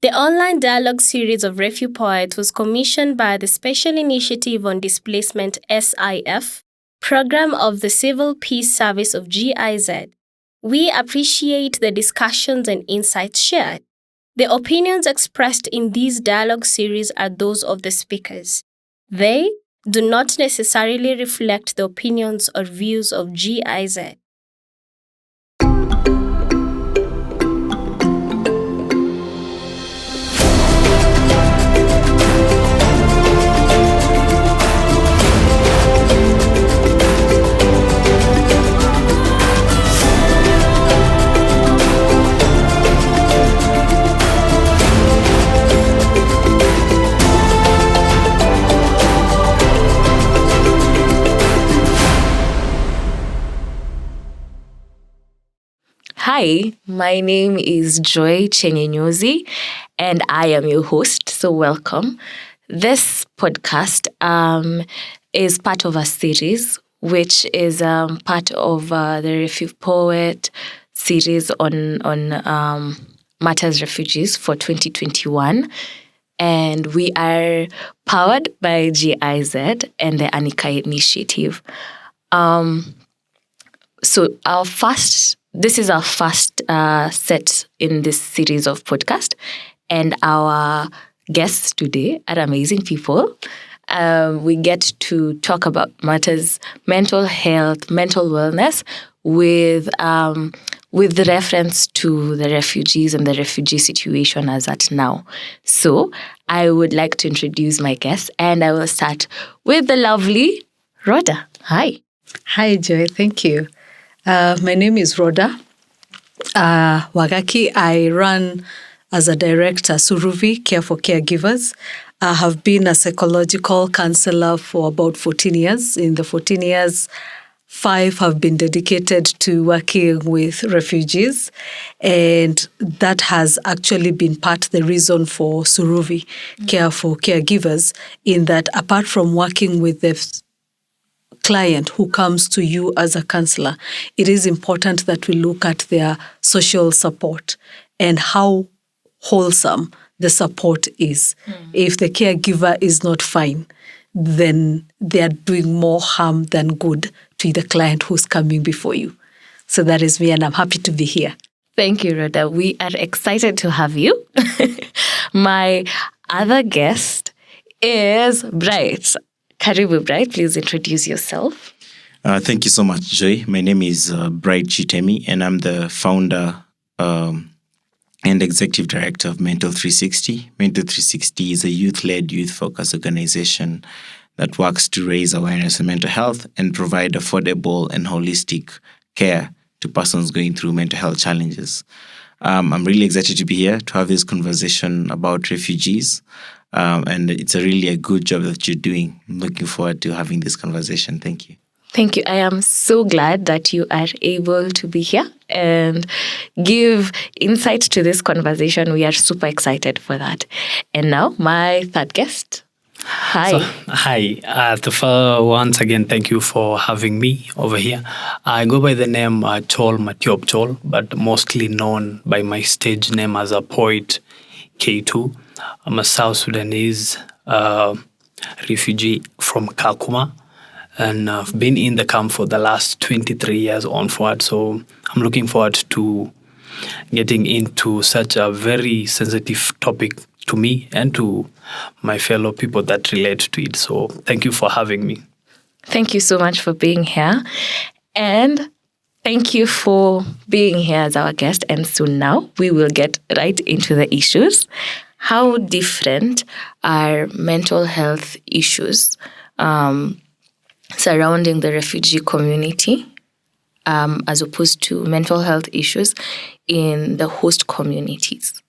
The online dialogue series of Refugee Poets was commissioned by the Special Initiative on Displacement SIF program of the Civil Peace Service of GIZ. We appreciate the discussions and insights shared. The opinions expressed in these dialogue series are those of the speakers. They do not necessarily reflect the opinions or views of GIZ. Hi, my name is Joy Chenyenyozi, and I am your host, so welcome. This podcast is part of a series, which is part of the Refugee Poet series on Matters Refugees for 2021. And we are powered by GIZ and the Anika Initiative. This is our first set in this series of podcast, and our guests today are amazing people. We get to talk about matters mental health, mental wellness, with the reference to the refugees and the refugee situation as at now. So I would like to introduce my guests, and I will start with the lovely Rhoda. Hi. Hi, Joy. Thank you. My name is Rhoda Wagaki. I run as a director Suruvi, Care for Caregivers. I have been a psychological counselor for about 14 years. In the 14 years, 5 have been dedicated to working with refugees. And that has actually been the reason for Suruvi, Care for Caregivers, in that apart from working with the client who comes to you as a counselor, it is important that we look at their social support and how wholesome the support is. If the caregiver is not fine, then they are doing more harm than good to the client who's coming before you. So that is me, and I'm happy to be here. Thank you, Rhoda. We are excited to have you. My other guest is Bright. Karibu, Bright. Please introduce yourself. Thank you so much, Joy. My name is Bright Shitemi, and I'm the founder and executive director of Mental 360. Mental 360 is a youth-led, youth-focused organization that works to raise awareness on mental health and provide affordable and holistic care to persons going through mental health challenges. I'm really excited to be here to have this conversation about refugees. And it's really a good job that you're doing. I'm looking forward to having this conversation. Thank you. Thank you. I am so glad that you are able to be here and give insight to this conversation. We are super excited for that. And now, my third guest. Hi. Hi. Once again, thank you for having me over here. I go by the name Chol Matiop Chol, but mostly known by my stage name as a poet, K2. I'm a South Sudanese refugee from Kakuma, and I've been in the camp for the last 23 years onward. So I'm looking forward to getting into such a very sensitive topic to me and to my fellow people that relate to it. So thank you for having me. Thank you so much for being here. And thank you for being here as our guest. And so now we will get right into the issues. How different are mental health issues surrounding the refugee community as opposed to mental health issues in the host communities?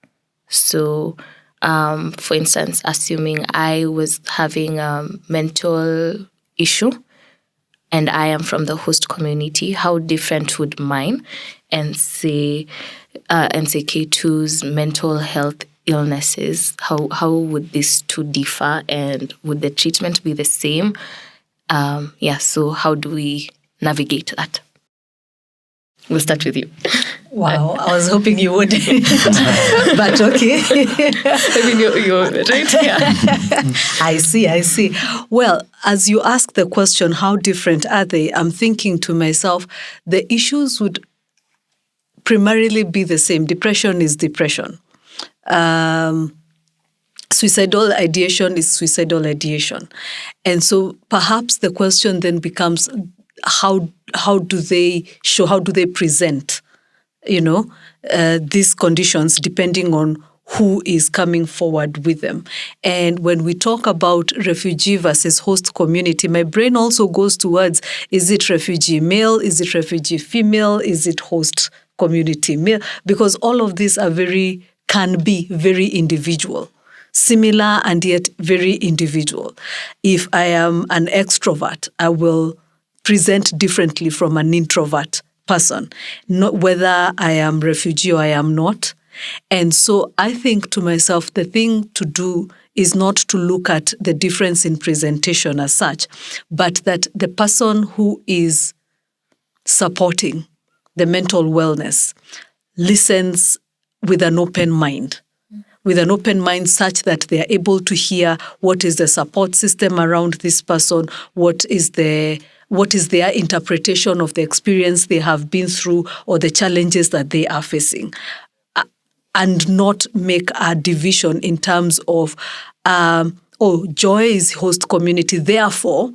So, for instance, assuming I was having a mental issue and I am from the host community, how different would mine and say K2's mental health illnesses, how would these two differ, and would the treatment be the same? So how do we navigate that? We'll start with you. Wow, I was hoping you would, but okay. I mean, you're right here. I see. Well, as you ask the question, how different are they? I'm thinking to myself, the issues would primarily be the same. Depression is depression. Suicidal ideation is suicidal ideation. And so perhaps the question then becomes, how do they show, how do they present, these conditions depending on who is coming forward with them. And when we talk about refugee versus host community, my brain also goes towards, is it refugee male? Is it refugee female? Is it host community male? Because all of these can be very individual. Similar and yet very individual. If I am an extrovert, I will present differently from an introvert person, not whether I am refugee or I am not. And so I think to myself, the thing to do is not to look at the difference in presentation as such, but that the person who is supporting the mental wellness listens with an open mind. With an open mind such that they are able to hear what is the support system around this person, what is their interpretation of the experience they have been through or the challenges that they are facing, and not make a division in terms of, Joy is host community, therefore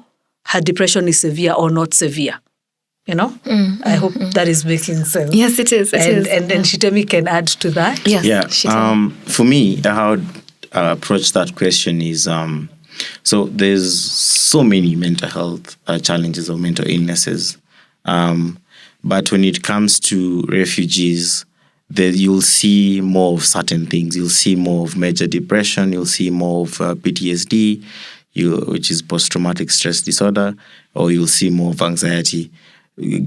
her depression is severe or not severe. I hope that is making sense. Yes, it is. And then Shitemi can add to that. Yes. Yeah. For me, how I approach that question is, so there's so many mental health challenges or mental illnesses. But when it comes to refugees, you'll see more of certain things. You'll see more of major depression. You'll see more of PTSD, which is post-traumatic stress disorder, or you'll see more of anxiety,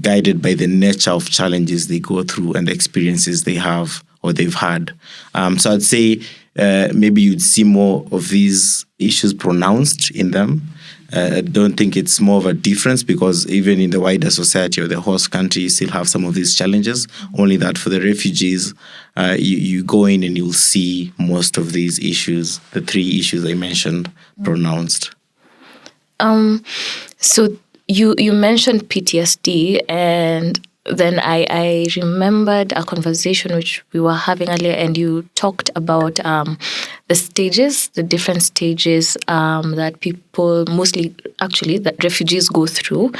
guided by the nature of challenges they go through and the experiences they have or they've had. So I'd say maybe you'd see more of these issues pronounced in them. I don't think it's more of a difference because even in the wider society or the host country, you still have some of these challenges. Only that for the refugees, you go in and you'll see most of these issues, the three issues I mentioned, pronounced. So you mentioned PTSD, and then I remembered a conversation which we were having earlier, and you talked about the different stages that people, mostly actually, that refugees go through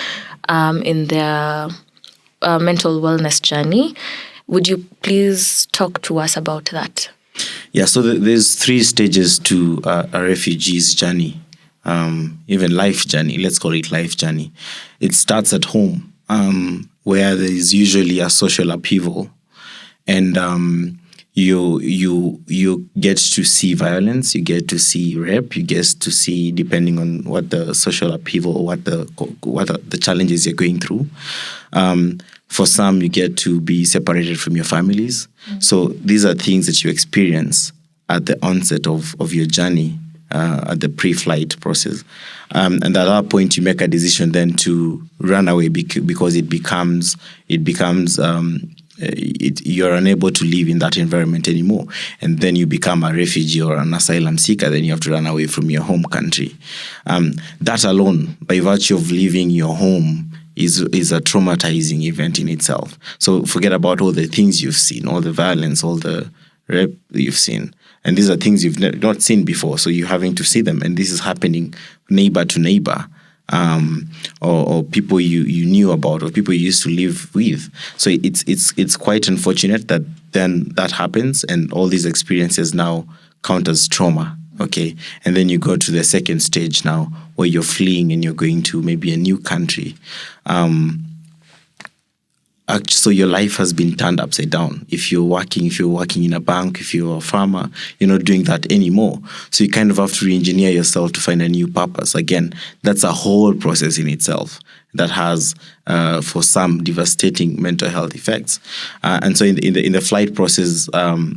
in their mental wellness journey. Would you please talk to us about that? Yeah, so there's three stages to a refugee's journey. Even life journey, let's call it life journey. It starts at home, where there is usually a social upheaval, and you get to see violence, you get to see rape, you get to see, depending on what the social upheaval, what the challenges you're going through. For some, you get to be separated from your families. So these are things that you experience at the onset of your journey. At the pre-flight process. And at that point, you make a decision then to run away because you're unable to live in that environment anymore. And then you become a refugee or an asylum seeker, then you have to run away from your home country. That alone, by virtue of leaving your home, is a traumatizing event in itself. So forget about all the things you've seen, all the violence, all the rape you've seen. And these are things you've not seen before, so you're having to see them. And this is happening neighbor to neighbor, or people you knew about, or people you used to live with. So it's quite unfortunate that then that happens, and all these experiences now count as trauma. Okay, and then you go to the second stage now, where you're fleeing and you're going to maybe a new country. So your life has been turned upside down. If you're working in a bank, if you're a farmer, you're not doing that anymore. So you kind of have to re-engineer yourself to find a new purpose. Again, that's a whole process in itself that has, for some, devastating mental health effects. And so in the flight process,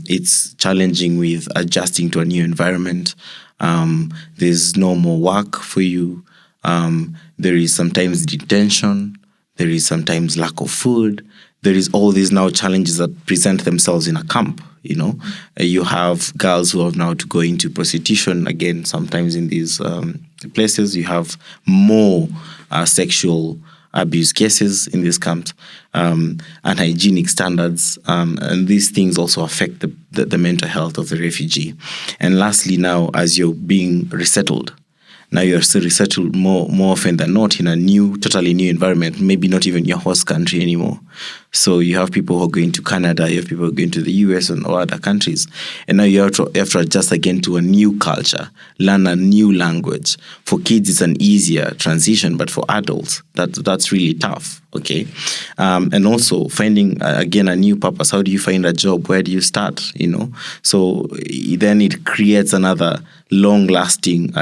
it's challenging with adjusting to a new environment. There's no more work for you. There is sometimes detention. There is sometimes lack of food. there is all these now challenges that present themselves in a camp. You have girls who have now to go into prostitution again. Sometimes in these places, you have more sexual abuse cases in these camps, unhygienic standards, and these things also affect the mental health of the refugee. And lastly, now as you're being resettled, now you're still resettled more often than not in a totally new environment, maybe not even your host country anymore. So you have people who are going to Canada, you have people who are going to the US and other countries. And now you have to adjust again to a new culture, learn a new language. For kids, it's an easier transition, but for adults, that's really tough, okay? And also finding, again, a new purpose. How do you find a job? Where do you start, So then it creates another long-lasting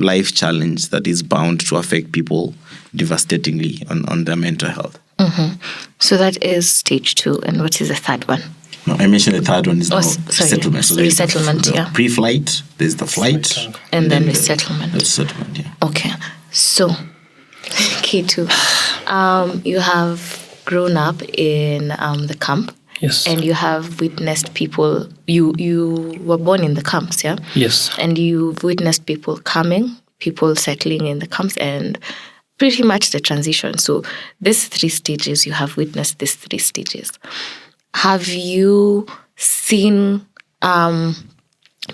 life challenge that is bound to affect people devastatingly on their mental health. Mm-hmm. So that is stage 2. And what is the third one? No, I mentioned the third one is resettlement. So resettlement, yeah. Pre-flight, there's the flight. And then resettlement. Resettlement, yeah. Okay. So, K2, you have grown up in the camp. Yes. And you have witnessed people, you were born in the camps, yeah? Yes. And you've witnessed people coming, people settling in the camps, and pretty much the transition. So these 3 stages, you have witnessed these 3 stages. Have you seen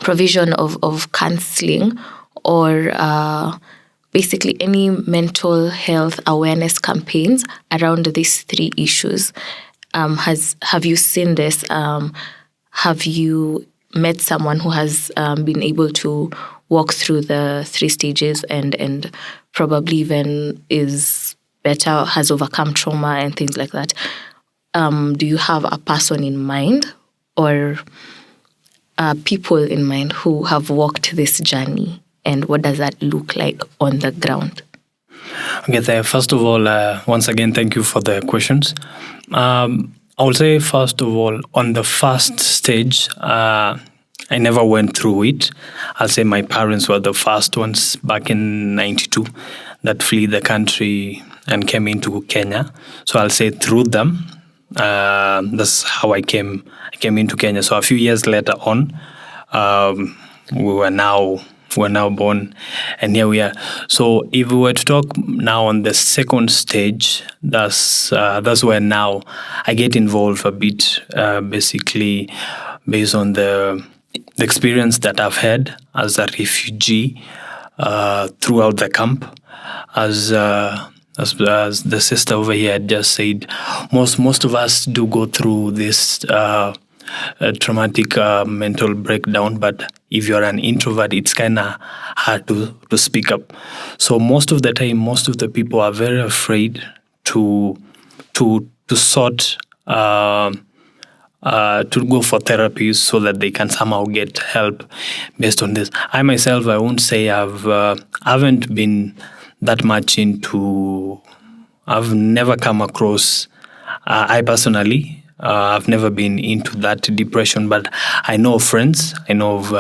provision of counseling or basically any mental health awareness campaigns around these 3 issues? Have you seen this? Have you met someone who has been able to walk through the 3 stages and probably even is better, has overcome trauma and things like that? Do you have a person in mind or people in mind who have walked this journey? And what does that look like on the ground? Okay, first of all, once again, thank you for the questions. I will say, first of all, on the first stage, I never went through it. I'll say my parents were the first ones back in 92 that fled the country and came into Kenya. So I'll say through them, that's how I came into Kenya. So a few years later on, we're now born, and here we are. So if we were to talk now on the second stage, that's where now I get involved a bit, basically based on the experience that I've had as a refugee throughout the camp. As the sister over here had just said, most of us do go through this traumatic mental breakdown, but if you're an introvert, it's kind of hard to speak up. So most of the time, most of the people are very afraid to sort to go for therapies so that they can somehow get help based on this. I myself, I won't say I haven't been that much into. I've never come across. I personally. I've never been into that depression, but I know of friends. I know of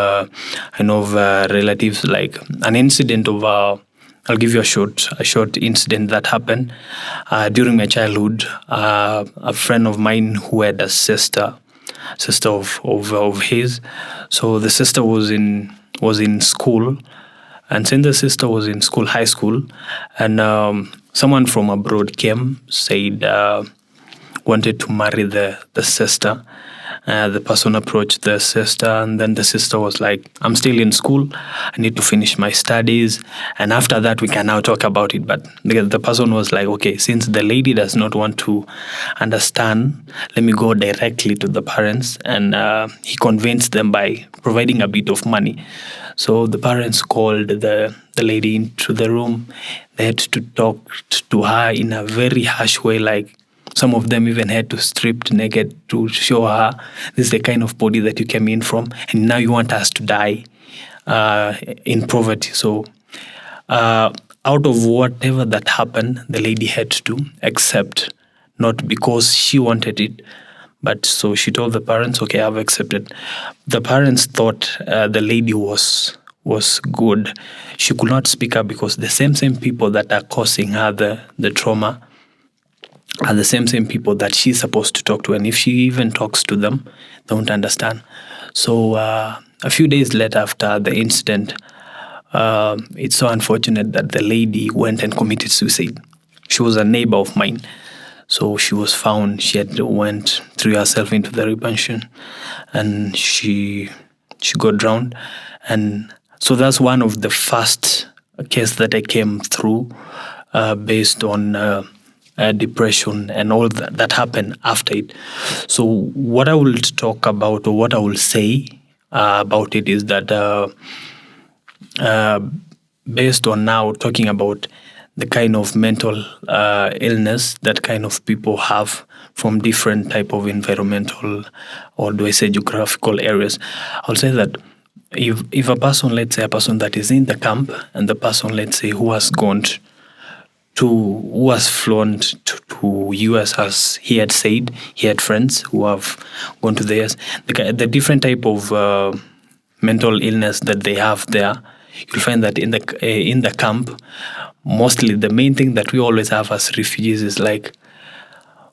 relatives. Like an incident of. I'll give you a short incident that happened during my childhood. A friend of mine who had a sister of his. So the sister was in school, and since the sister was in school, high school, and someone from abroad came, said. Wanted to marry the sister. The person approached the sister, and then the sister was like, I'm still in school. I need to finish my studies. And after that, we can now talk about it. But the person was like, okay, since the lady does not want to understand, let me go directly to the parents. And he convinced them by providing a bit of money. So the parents called the lady into the room. They had to talk to her in a very harsh way, like, some of them even had to strip naked to show her this is the kind of body that you came in from, and now you want us to die in poverty. So out of whatever that happened, the lady had to accept, not because she wanted it, but so she told the parents, okay, I've accepted. The parents thought the lady was good. She could not speak up because the same people that are causing her the trauma are the same people that she's supposed to talk to. And if she even talks to them, they won't understand. So a few days later after the incident, it's so unfortunate that the lady went and committed suicide. She was a neighbor of mine. So she was found, she had went, threw herself into the river and she got drowned. And so that's one of the first case that I came through based on depression and all that happened after it. So what I will talk about, or what I will say about it, is that based on now talking about the kind of mental illness that kind of people have from different type of environmental, or do I say geographical areas, I'll say that if a person, let's say a person that is in the camp, and the person, let's say, who has flown to US, as he had said, he had friends who have gone to the US, the different type of mental illness that they have there, you'll find that in the camp, mostly the main thing that we always have as refugees is like,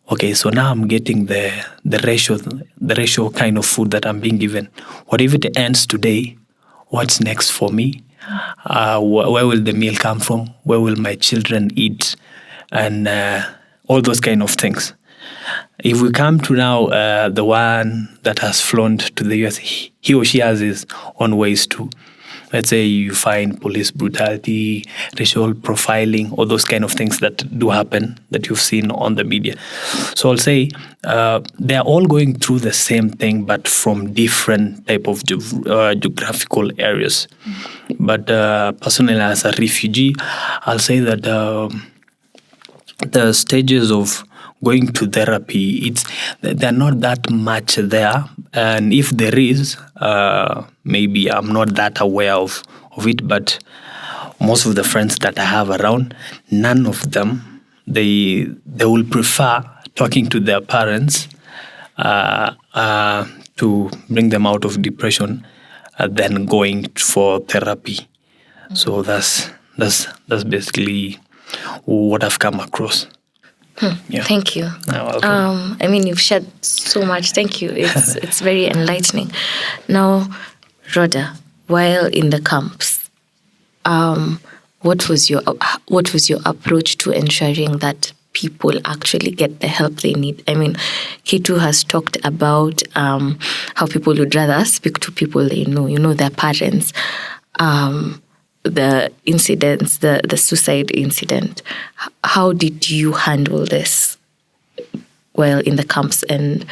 okay, so now I'm getting the ratio kind of food that I'm being given. What if it ends today? What's next for me? Where will the meal come from? Where will my children eat? And all those kind of things. If we come to now the one that has flown to the US, he or she has his own ways too. Let's say you find police brutality, racial profiling, all those kind of things that do happen that you've seen on the media. So I'll say they're all going through the same thing, but from different type of geographical areas. But personally, as a refugee, I'll say that the stages of going to therapy, they're not that much there. And if there is, maybe I'm not that aware of it, but most of the friends that I have around, none of them, they will prefer talking to their parents to bring them out of depression than going for therapy. So that's basically what I've come across. Yeah. Thank you. I mean, you've shared so much. Thank you. It's very enlightening. Now, Rhoda, while in the camps, what was your approach to ensuring that people actually get the help they need? I mean, K2 has talked about how people would rather speak to people they know, their parents. The incidents, the suicide incident, how did you handle this while in the camps? And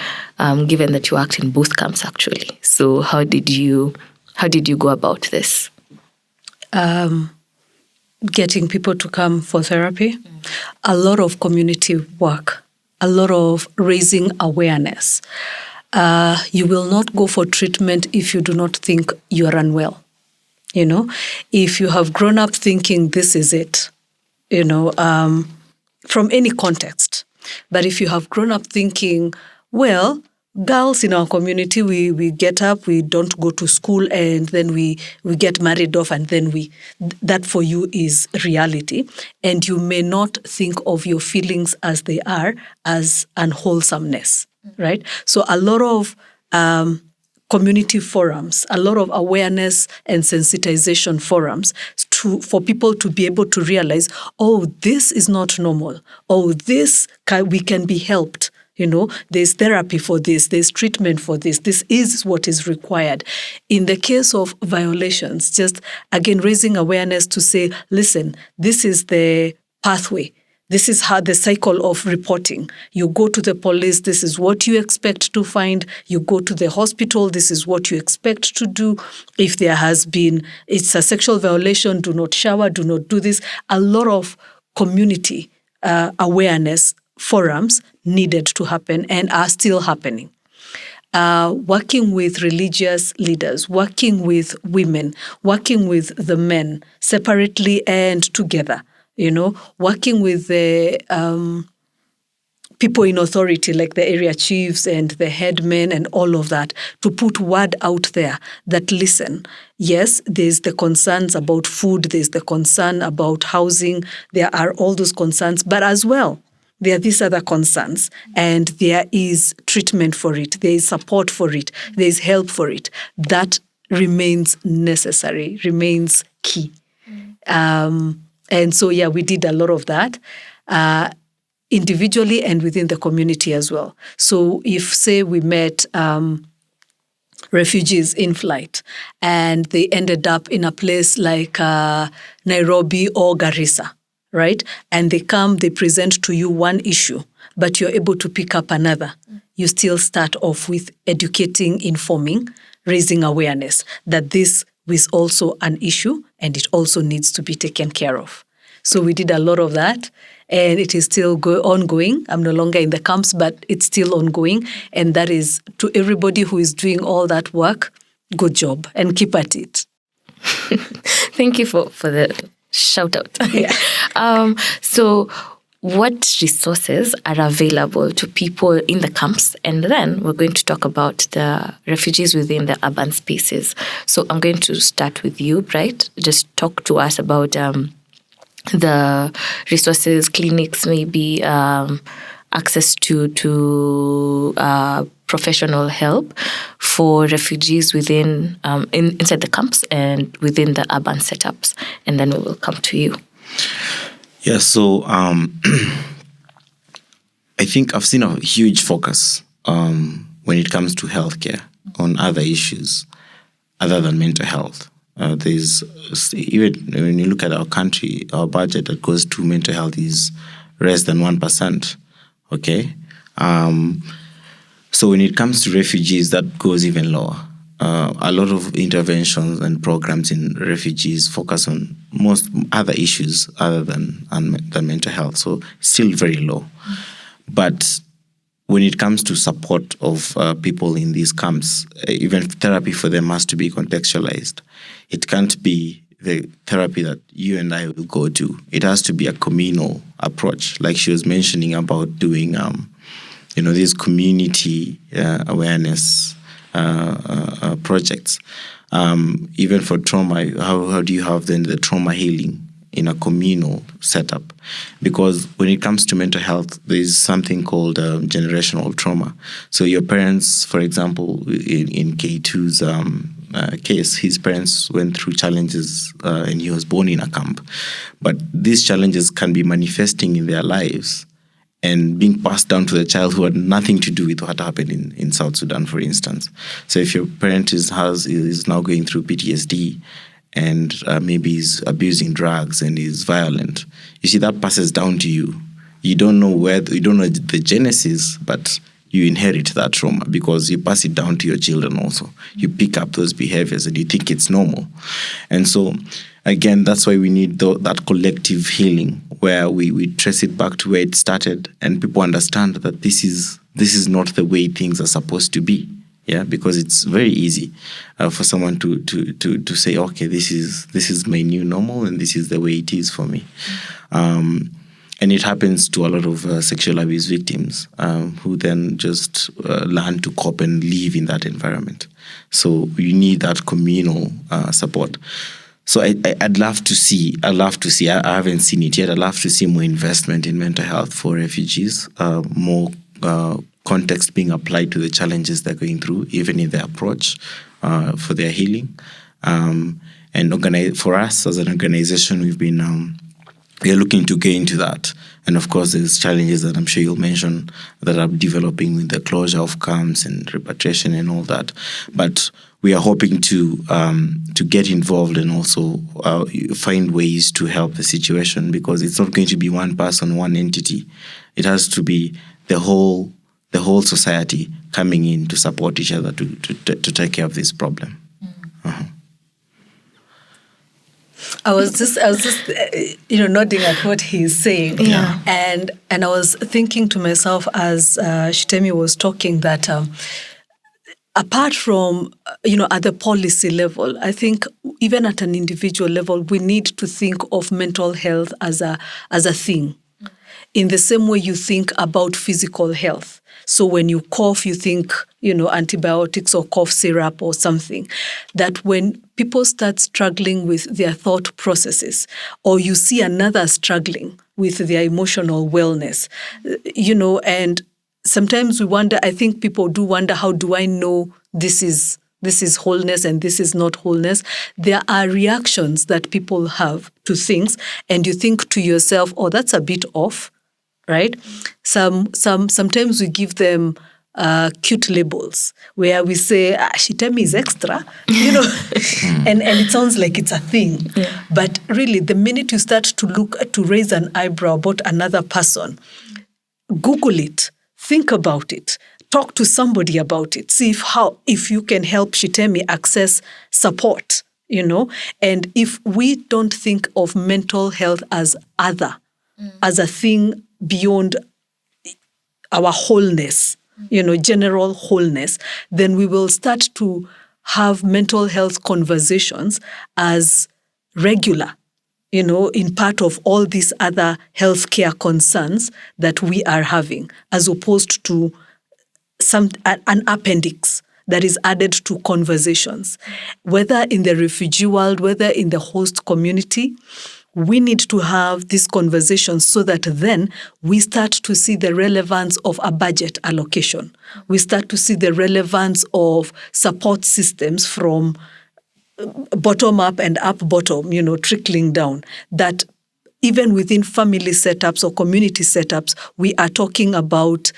given that you worked in both camps, actually, so how did you go about this? Getting people to come for therapy, a lot of community work, a lot of raising awareness. You will not go for treatment if you do not think you are unwell. If you have grown up thinking this is it, from any context. But if you have grown up thinking, well, girls in our community, we get up, we don't go to school, and then we get married off, and then that for you is reality. And you may not think of your feelings as they are, as unwholesomeness, right? So a lot of community forums, a lot of awareness and sensitization forums for people to be able to realize, oh, this is not normal. Oh, we can be helped. There's therapy for this. There's treatment for this. This is what is required. In the case of violations, just again, raising awareness to say, listen, this is the pathway. This is how the cycle of reporting. You go to the police, this is what you expect to find. You go to the hospital, this is what you expect to do. If there has been, it's a sexual violation, do not shower, do not do this. A lot of community awareness forums needed to happen and are still happening. Working with religious leaders, working with women, working with the men separately and together. Working with the people in authority, like the area chiefs and the headmen and all of that, to put word out there that, listen, yes, there's the concerns about food, there's the concern about housing, there are all those concerns, but as well, there are these other concerns, and there is treatment for it, there is support for it, there is help for it. That remains necessary, remains key. And so, we did a lot of that individually and within the community as well. So if, say, we met refugees in flight and they ended up in a place like Nairobi or Garissa, right? And they come, they present to you one issue, but you're able to pick up another. You still start off with educating, informing, raising awareness that this is also an issue and it also needs to be taken care of. So we did a lot of that, and it is still ongoing. I'm no longer in the camps, but it's still ongoing. And that is, to everybody who is doing all that work, good job, and keep at it. Thank you for the shout out. Yeah. So what resources are available to people in the camps? And then we're going to talk about the refugees within the urban spaces. So I'm going to start with you, Bright. Just talk to us about the resources, clinics, maybe access to professional help for refugees within inside the camps and within the urban setups. And then we will come to you. Yeah, so I think I've seen a huge focus when it comes to healthcare on other issues other than mental health. There's even when you look at our country, our budget that goes to mental health is less than 1%. Okay, so when it comes to refugees, that goes even lower. A lot of interventions and programs in refugees focus on most other issues other than mental health, so still very low. But when it comes to support of people in these camps, even therapy for them has to be contextualized. It can't be the therapy that you and I will go to. It has to be a communal approach, like she was mentioning about doing, these community awareness projects. Even for trauma, how do you have then the trauma healing in a communal setup? Because when it comes to mental health, there is something called generational trauma. So your parents, for example, in K2's case, his parents went through challenges and he was born in a camp. But these challenges can be manifesting in their lives and being passed down to the child who had nothing to do with what happened in South Sudan, for instance. So if your parent is now going through PTSD and maybe is abusing drugs and is violent, you see, that passes down to you. You don't know the genesis, but you inherit that trauma because you pass it down to your children also. You pick up those behaviors and you think it's normal. And so, again, that's why we need that collective healing where we trace it back to where it started and people understand that this is not the way things are supposed to be. Yeah, because it's very easy for someone to say, okay, this is my new normal and this is the way it is for me. And it happens to a lot of sexual abuse victims who then just learn to cope and live in that environment. So you need that communal support. So I'd love to see, I haven't seen it yet, I'd love to see more investment in mental health for refugees, more context being applied to the challenges they're going through, even in their approach for their healing. And for us as an organization, we are looking to get into that. And of course, there's challenges that I'm sure you'll mention that are developing with the closure of camps and repatriation and all that. But we are hoping to get involved and also find ways to help the situation, because it's not going to be one person, one entity. It has to be the whole society coming in to support each other to take care of this problem. Uh-huh. I was just nodding at what he's saying. Yeah. And I was thinking to myself as Shitemi was talking that apart from, at the policy level, I think even at an individual level, we need to think of mental health as a thing. In the same way you think about physical health. So when you cough, you think, antibiotics or cough syrup or something. That when people start struggling with their thought processes, or you see another struggling with their emotional wellness, and sometimes we wonder, I think people do wonder, how do I know this is wholeness and this is not wholeness? There are reactions that people have to things, and you think to yourself, oh, that's a bit off, right? Sometimes we give them cute labels where we say, Shitemi is extra, and it sounds like it's a thing. Yeah. But really, the minute you start to raise an eyebrow about another person, Google it, think about it, talk to somebody about it, see if you can help Shitemi access support, And if we don't think of mental health as as a thing beyond our wholeness, general wholeness, then we will start to have mental health conversations as regular, in part of all these other healthcare concerns that we are having, as opposed to an appendix that is added to conversations. Whether in the refugee world, whether in the host community, we need to have these conversations so that then we start to see the relevance of a budget allocation. We start to see the relevance of support systems from bottom up and up bottom, trickling down. That even within family setups or community setups, we are talking about,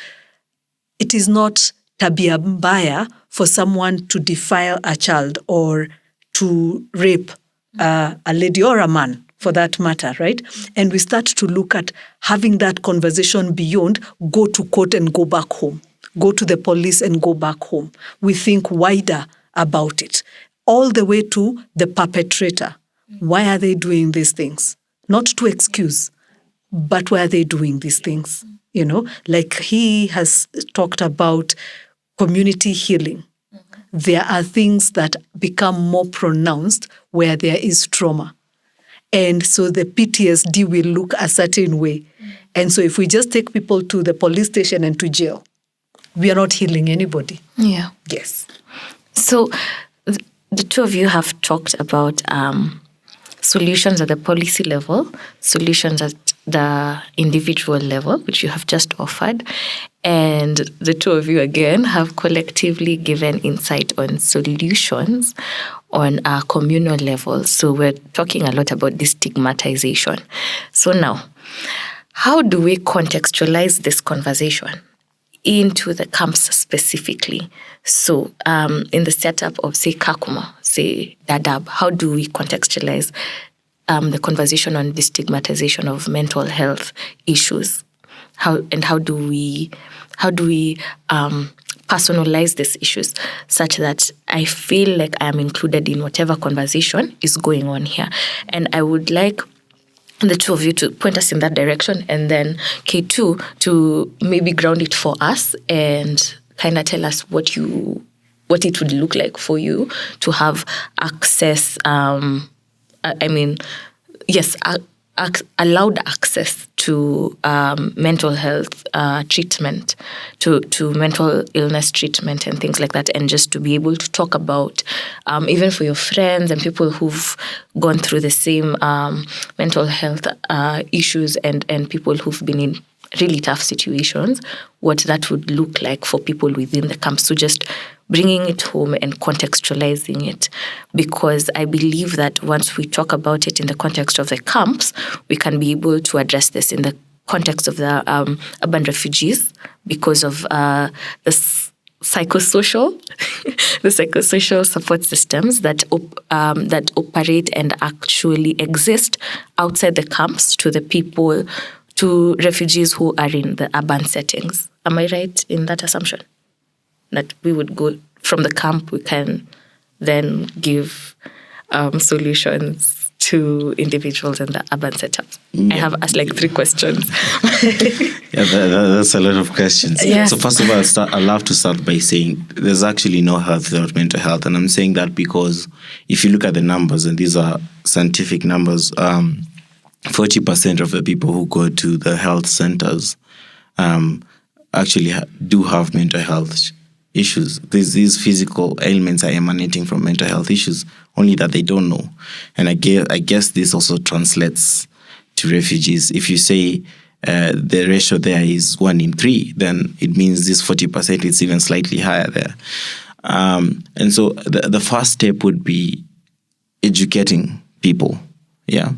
it is not tabia mbaya for someone to defile a child or to rape a lady or a man, for that matter, right? And we start to look at having that conversation beyond go to court and go back home, go to the police and go back home. We think wider about it, all the way to the perpetrator. Why are they doing these things? Not to excuse, but why are they doing these things? Like he has talked about community healing. There are things that become more pronounced where there is trauma. And so the PTSD will look a certain way. And so if we just take people to the police station and to jail, we are not healing anybody. Yeah. Yes. So the two of you have talked about solutions at the policy level, solutions at the individual level, which you have just offered. And the two of you, again, have collectively given insight on solutions on a communal level. So we're talking a lot about destigmatization. So now, how do we contextualize this conversation into the camps specifically? So in the setup of, say, Kakuma, say, Dadaab, how do we contextualize the conversation on destigmatization of mental health issues? How do we personalize these issues such that I feel like I am included in whatever conversation is going on here? And I would like the two of you to point us in that direction, and then K2 to maybe ground it for us and kind of tell us what it would look like for you to have access. Allowed access to mental health treatment, to mental illness treatment and things like that, and just to be able to talk about, even for your friends and people who've gone through the same mental health issues and people who've been in really tough situations, what that would look like for people within the camp. So just bringing it home and contextualizing it, because I believe that once we talk about it in the context of the camps, we can be able to address this in the context of the urban refugees, because of the psychosocial support systems that operate and actually exist outside the camps to the people, to refugees who are in the urban settings. Am I right in that assumption? That we would go from the camp, we can then give solutions to individuals in the urban setup. Yeah. I have asked like 3 questions. Yeah, that's a lot of questions. Yeah. So first of all, I'd love to start by saying there's actually no health without mental health. And I'm saying that because if you look at the numbers, and these are scientific numbers, 40% of the people who go to the health centers actually do have mental health issues. These physical ailments are emanating from mental health issues, only that they don't know. And I guess this also translates to refugees. If you say the ratio there is 1 in 3, then it means this 40% is even slightly higher there. And so the first step would be educating people. Yeah,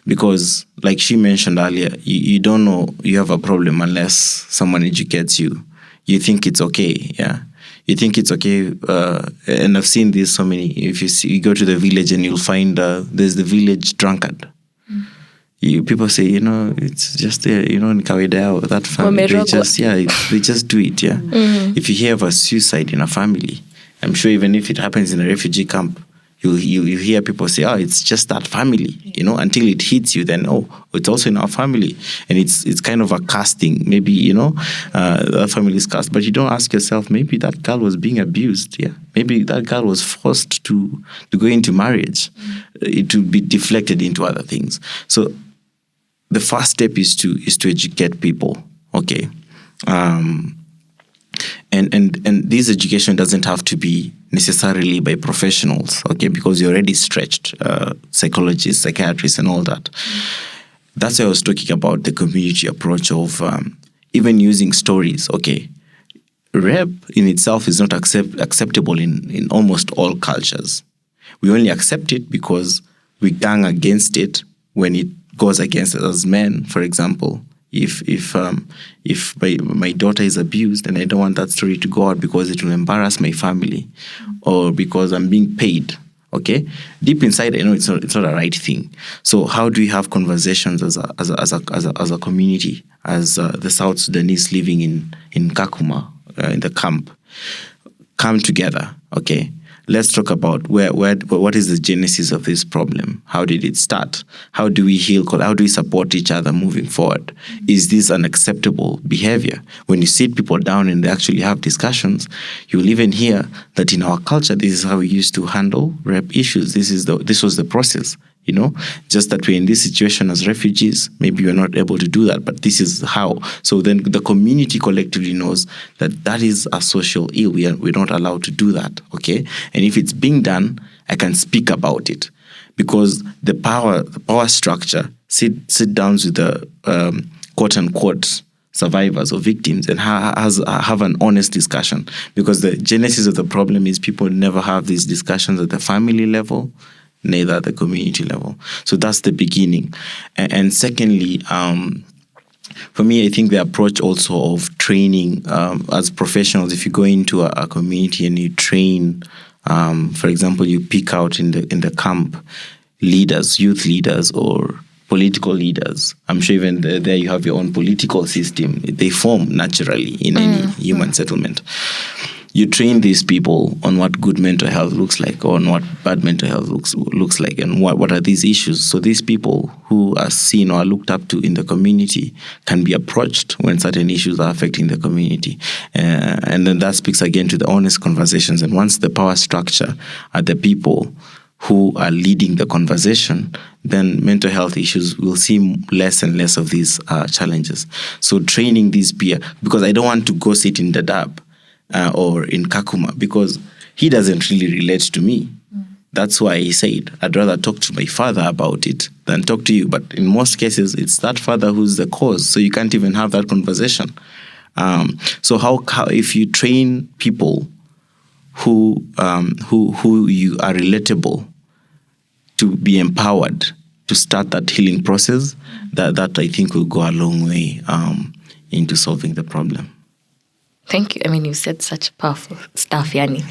because like she mentioned earlier, you don't know you have a problem unless someone educates you. You think it's okay, yeah. You think it's okay, and I've seen this so many. If you go to the village and you'll find there's the village drunkard. People say, it's just in Kawaida or that family. They just do it, yeah. If you hear of a suicide in a family, I'm sure even if it happens in a refugee camp, you hear people say, it's just that family, until it hits you, then, it's also in our family. And it's kind of a casting. Maybe, that family is cast. But you don't ask yourself, maybe that girl was being abused, yeah? Maybe that girl was forced to go into marriage, to be deflected into other things. So the first step is to educate people, okay? And this education doesn't have to be necessarily by professionals, okay, because you're already stretched, psychologists, psychiatrists, and all that. That's why I was talking about the community approach of even using stories, okay. Rape in itself is not acceptable in almost all cultures. We only accept it because we gang against it when it goes against us as men, for example. If my daughter is abused and I don't want that story to go out because it will embarrass my family, or because I'm being paid, okay? Deep inside, I know it's not a right thing. So how do we have conversations as a community, as the South Sudanese living in Kakuma, in the camp, come together, okay? Let's talk about what is the genesis of this problem? How did it start? How do we heal? How do we support each other moving forward? Is this an acceptable behavior? When you sit people down and they actually have discussions, you'll even hear that in our culture, this is how we used to handle rape issues. This was the process. Just that we're in this situation as refugees, maybe we're not able to do that, but this is how. So then the community collectively knows that is a social ill. We're not allowed to do that, okay? And if it's being done, I can speak about it, because the power structure sit down with the quote unquote survivors or victims and have an honest discussion, because the genesis of the problem is people never have these discussions at the family level, neither at the community level. So that's the beginning. And secondly, for me, I think the approach also of training as professionals, if you go into a community and you train, for example, you pick out in the camp leaders, youth leaders or political leaders. I'm sure even there you have your own political system. They form naturally in any human settlement. You train these people on what good mental health looks like, or on what bad mental health looks like, and what are these issues. So these people who are seen or are looked up to in the community can be approached when certain issues are affecting the community. And then that speaks again to the honest conversations. And once the power structure are the people who are leading the conversation, then mental health issues will seem less and less of these challenges. So training these peers, because I don't want to go sit in Dadaab or in Kakuma, because he doesn't really relate to me. That's why he said, I'd rather talk to my father about it than talk to you. But in most cases, it's that father who's the cause, so you can't even have that conversation. So how if you train people who you are relatable, to be empowered to start that healing process, that I think will go a long way into solving the problem. Thank you. I mean, you said such powerful stuff, Yani.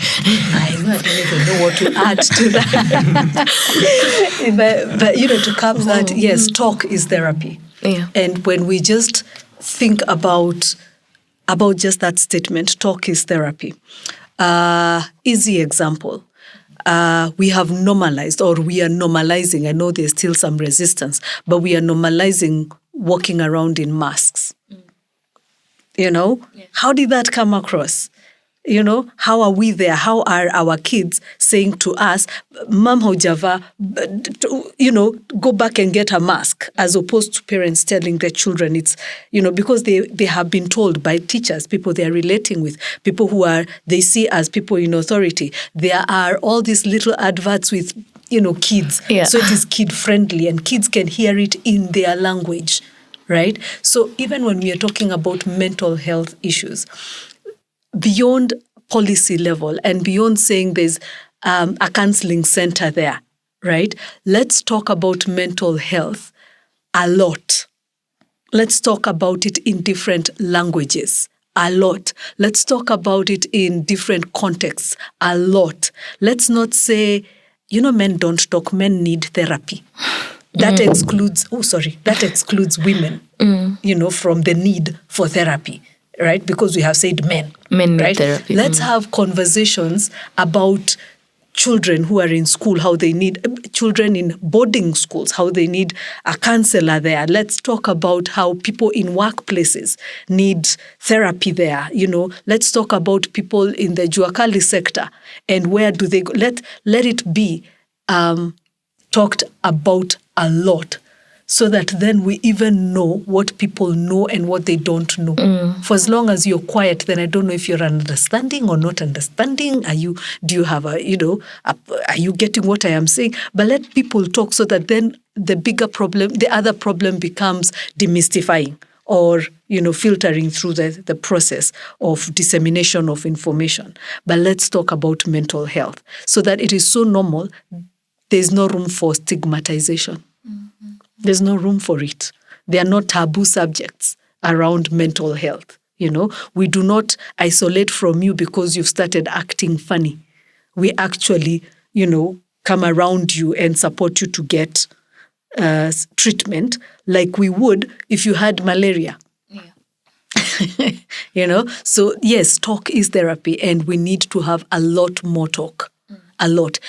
I know, I don't even know what to add to that. but to cap that, yes, talk is therapy. Yeah. And when we just think about just that statement, talk is therapy. Easy example. We have normalized, or we are normalizing, I know there's still some resistance, but we are normalizing walking around in masks. How did that come across? How are we there? How are our kids saying to us, Mam hojava, go back and get a mask, as opposed to parents telling their children it's, because they have been told by teachers, people they are relating with, people they see as people in authority. There are all these little adverts with, kids. Yeah. So it is kid friendly and kids can hear it in their language, right? So even when we are talking about mental health issues, beyond policy level and beyond saying there's a counseling center there, right? Let's talk about mental health a lot. Let's talk about it in different languages a lot. Let's talk about it in different contexts a lot. Let's not say, men don't talk, men need therapy. That excludes women, from the need for therapy. Right? Because we have said men need right? therapy. Let's have conversations about children who are in school, how they need children in boarding schools, how they need a counselor there. Let's talk about how people in workplaces need therapy there. Let's talk about people in the Juakali sector and where do they go. Let it be talked about a lot, so that then we even know what people know and what they don't know. For as long as you're quiet, then I don't know if you're understanding or not understanding. Are you getting what I am saying? But let people talk, so that then the other problem becomes demystifying or, filtering through the process of dissemination of information. But let's talk about mental health, so that it is so normal, there's no room for stigmatization. There's no room for it. There are no taboo subjects around mental health. We do not isolate from you because you've started acting funny. We actually, come around you and support you to get treatment like we would if you had malaria. Yeah. So yes, talk is therapy, and we need to have a lot more talk. A lot.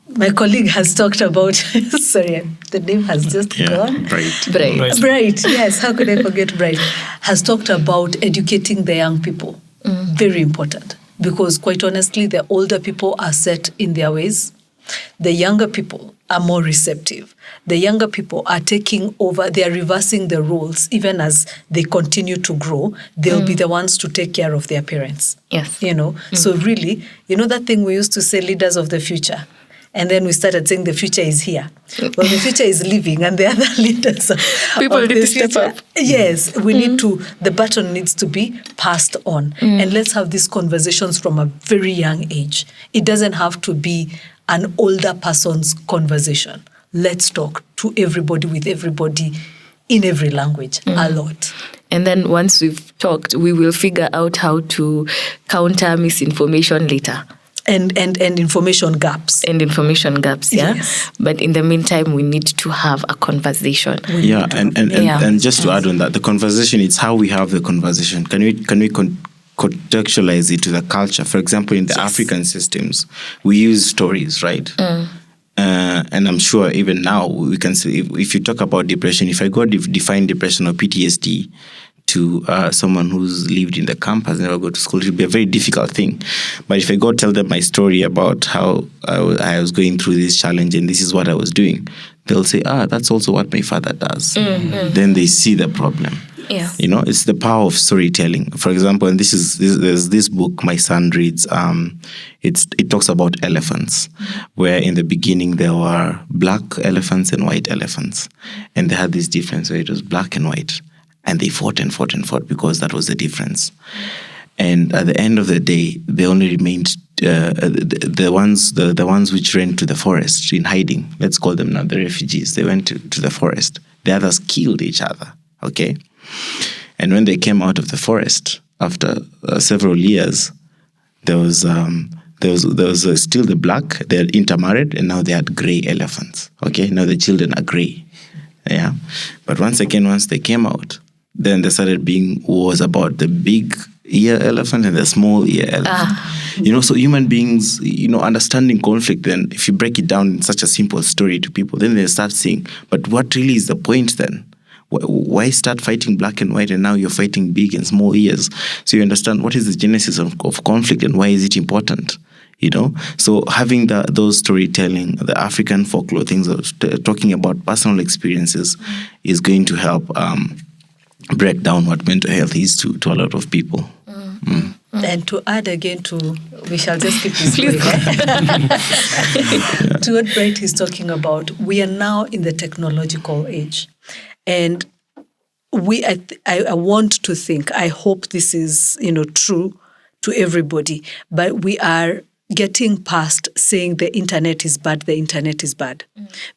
My colleague has talked about, sorry, the name has just gone. Bright, yes, how could I forget Bright? Has talked about educating the young people. Very important, because quite honestly, the older people are set in their ways. The younger people are more receptive. The younger people are taking over, they are reversing the roles. Even as they continue to grow, they'll be the ones to take care of their parents. Yes. So really, that thing we used to say, leaders of the future. And then we started saying the future is here. Well, the future is living, and the other leaders people of need to step up. Yes, we need to, the baton needs to be passed on. And let's have these conversations from a very young age. It doesn't have to be an older person's conversation. Let's talk to everybody, with everybody, in every language, a lot. And then once we've talked, we will figure out how to counter misinformation later. And information gaps. And information gaps, yeah. Yes. But in the meantime, we need to have a conversation. And just to add on that, the conversation, it's how we have the conversation. Can we contextualize it to the culture? For example, in the African systems, we use stories, right? And I'm sure even now we can say, if you talk about depression, if I go define depression or PTSD to someone who's lived in the camp, has never go to school, it will be a very difficult thing. But if I go tell them my story about how I was going through this challenge and this is what I was doing, they'll say, that's also what my father does. Then they see the problem. Yeah. It's the power of storytelling. For example, and there's this book my son reads. It talks about elephants, where in the beginning there were black elephants and white elephants, and they had this difference where it was black and white, and they fought and fought and fought because that was the difference. And at the end of the day, they only remained the ones which ran to the forest in hiding. Let's call them now the refugees. They went to the forest. The others killed each other. Okay. And when they came out of the forest after several years, there was still the black. They had intermarried, and now they had gray elephants. Okay, now the children are gray. Yeah, but once they came out, then there started being wars about the big ear elephant and the small ear elephant. So human beings, understanding conflict. Then, if you break it down in such a simple story to people, then they start saying, "But what really is the point then? Why start fighting black and white and now you're fighting big and small ears? So you understand what is the genesis of conflict and why is it important? So having those storytelling, the African folklore things, talking about personal experiences is going to help break down what mental health is to a lot of people. And to add again we shall just keep this going. To what Bright is talking about, we are now in the technological age. And I want to think, I hope this is, true to everybody, but we are getting past saying the internet is bad.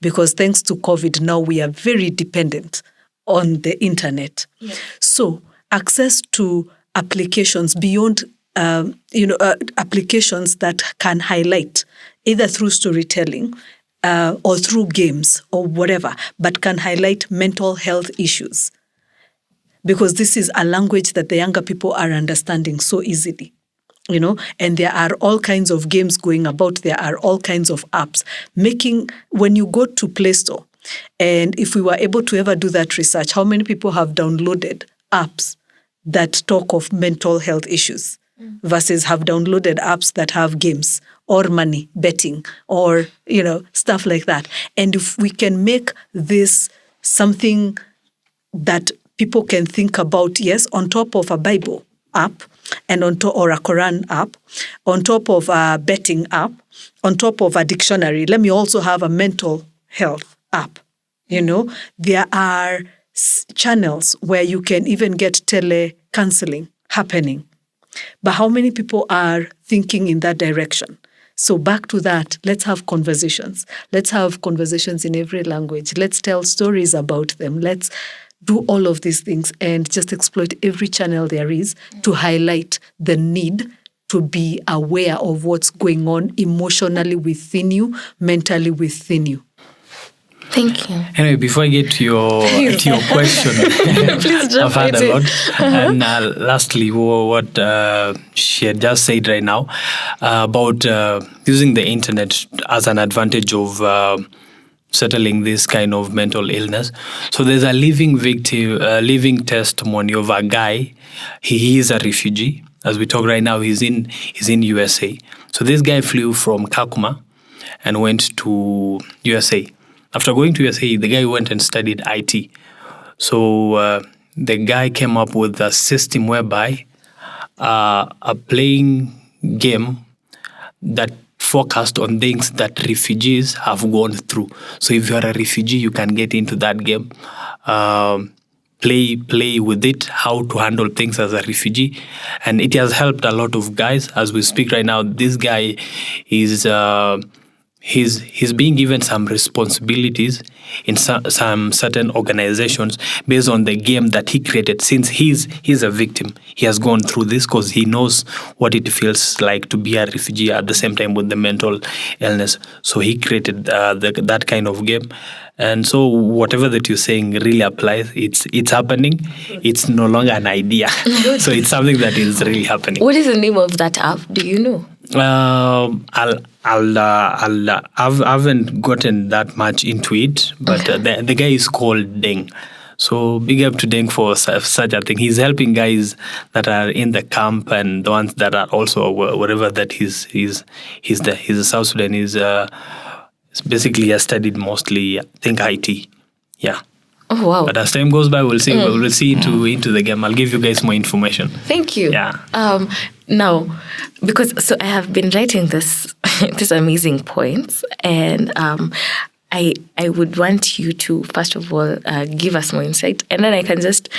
Because thanks to COVID, now we are very dependent on the internet. Yeah. So access to applications beyond, applications that can highlight either through storytelling or through games or whatever, but can highlight mental health issues. Because this is a language that the younger people are understanding so easily. And there are all kinds of games going about. There are all kinds of apps. When you go to Play Store, and if we were able to ever do that research, how many people have downloaded apps that talk of mental health issues versus have downloaded apps that have games or money, betting, or, stuff like that. And if we can make this something that people can think about, yes, on top of a Bible app, and or a Quran app, on top of a betting app, on top of a dictionary, let me also have a mental health app. There are channels where you can even get tele-counseling happening. But how many people are thinking in that direction? So back to that, let's have conversations. Let's have conversations in every language. Let's tell stories about them. Let's do all of these things and just exploit every channel there is to highlight the need to be aware of what's going on emotionally within you, mentally within you. Thank you. Anyway, before I get to your question, Please jump I've had a in. lot. And lastly, what she had just said right now about using the internet as an advantage of settling this kind of mental illness. So there's a living testimony of a guy. He is a refugee. As we talk right now, he's in USA. So this guy flew from Kakuma and went to USA. After going to USA, the guy went and studied IT. So the guy came up with a system whereby a playing game that focused on things that refugees have gone through. So if you're a refugee, you can get into that game, play with it, how to handle things as a refugee. And it has helped a lot of guys. As we speak right now, this guy is he's being given some responsibilities in some certain organizations based on the game that he created. Since he's a victim, he has gone through this because he knows what it feels like to be a refugee at the same time with the mental illness. So he created that kind of game. And so whatever that you're saying really applies. It's happening. It's no longer an idea. So it's something that is really happening. What is the name of that app? Do you know? I haven't gotten that much into it, but the guy is called Deng. So big up to Deng for such a thing. He's helping guys that are in the camp and the ones that are also wherever that he's a South Sudanese. Basically, he has studied mostly, I think, IT. Yeah. Oh, wow. But as time goes by, we'll see. We'll see into the game. I'll give you guys more information. Thank you. Yeah. Now, because I have been writing these amazing points, and I would want you to first of all give us more insight, and then I can just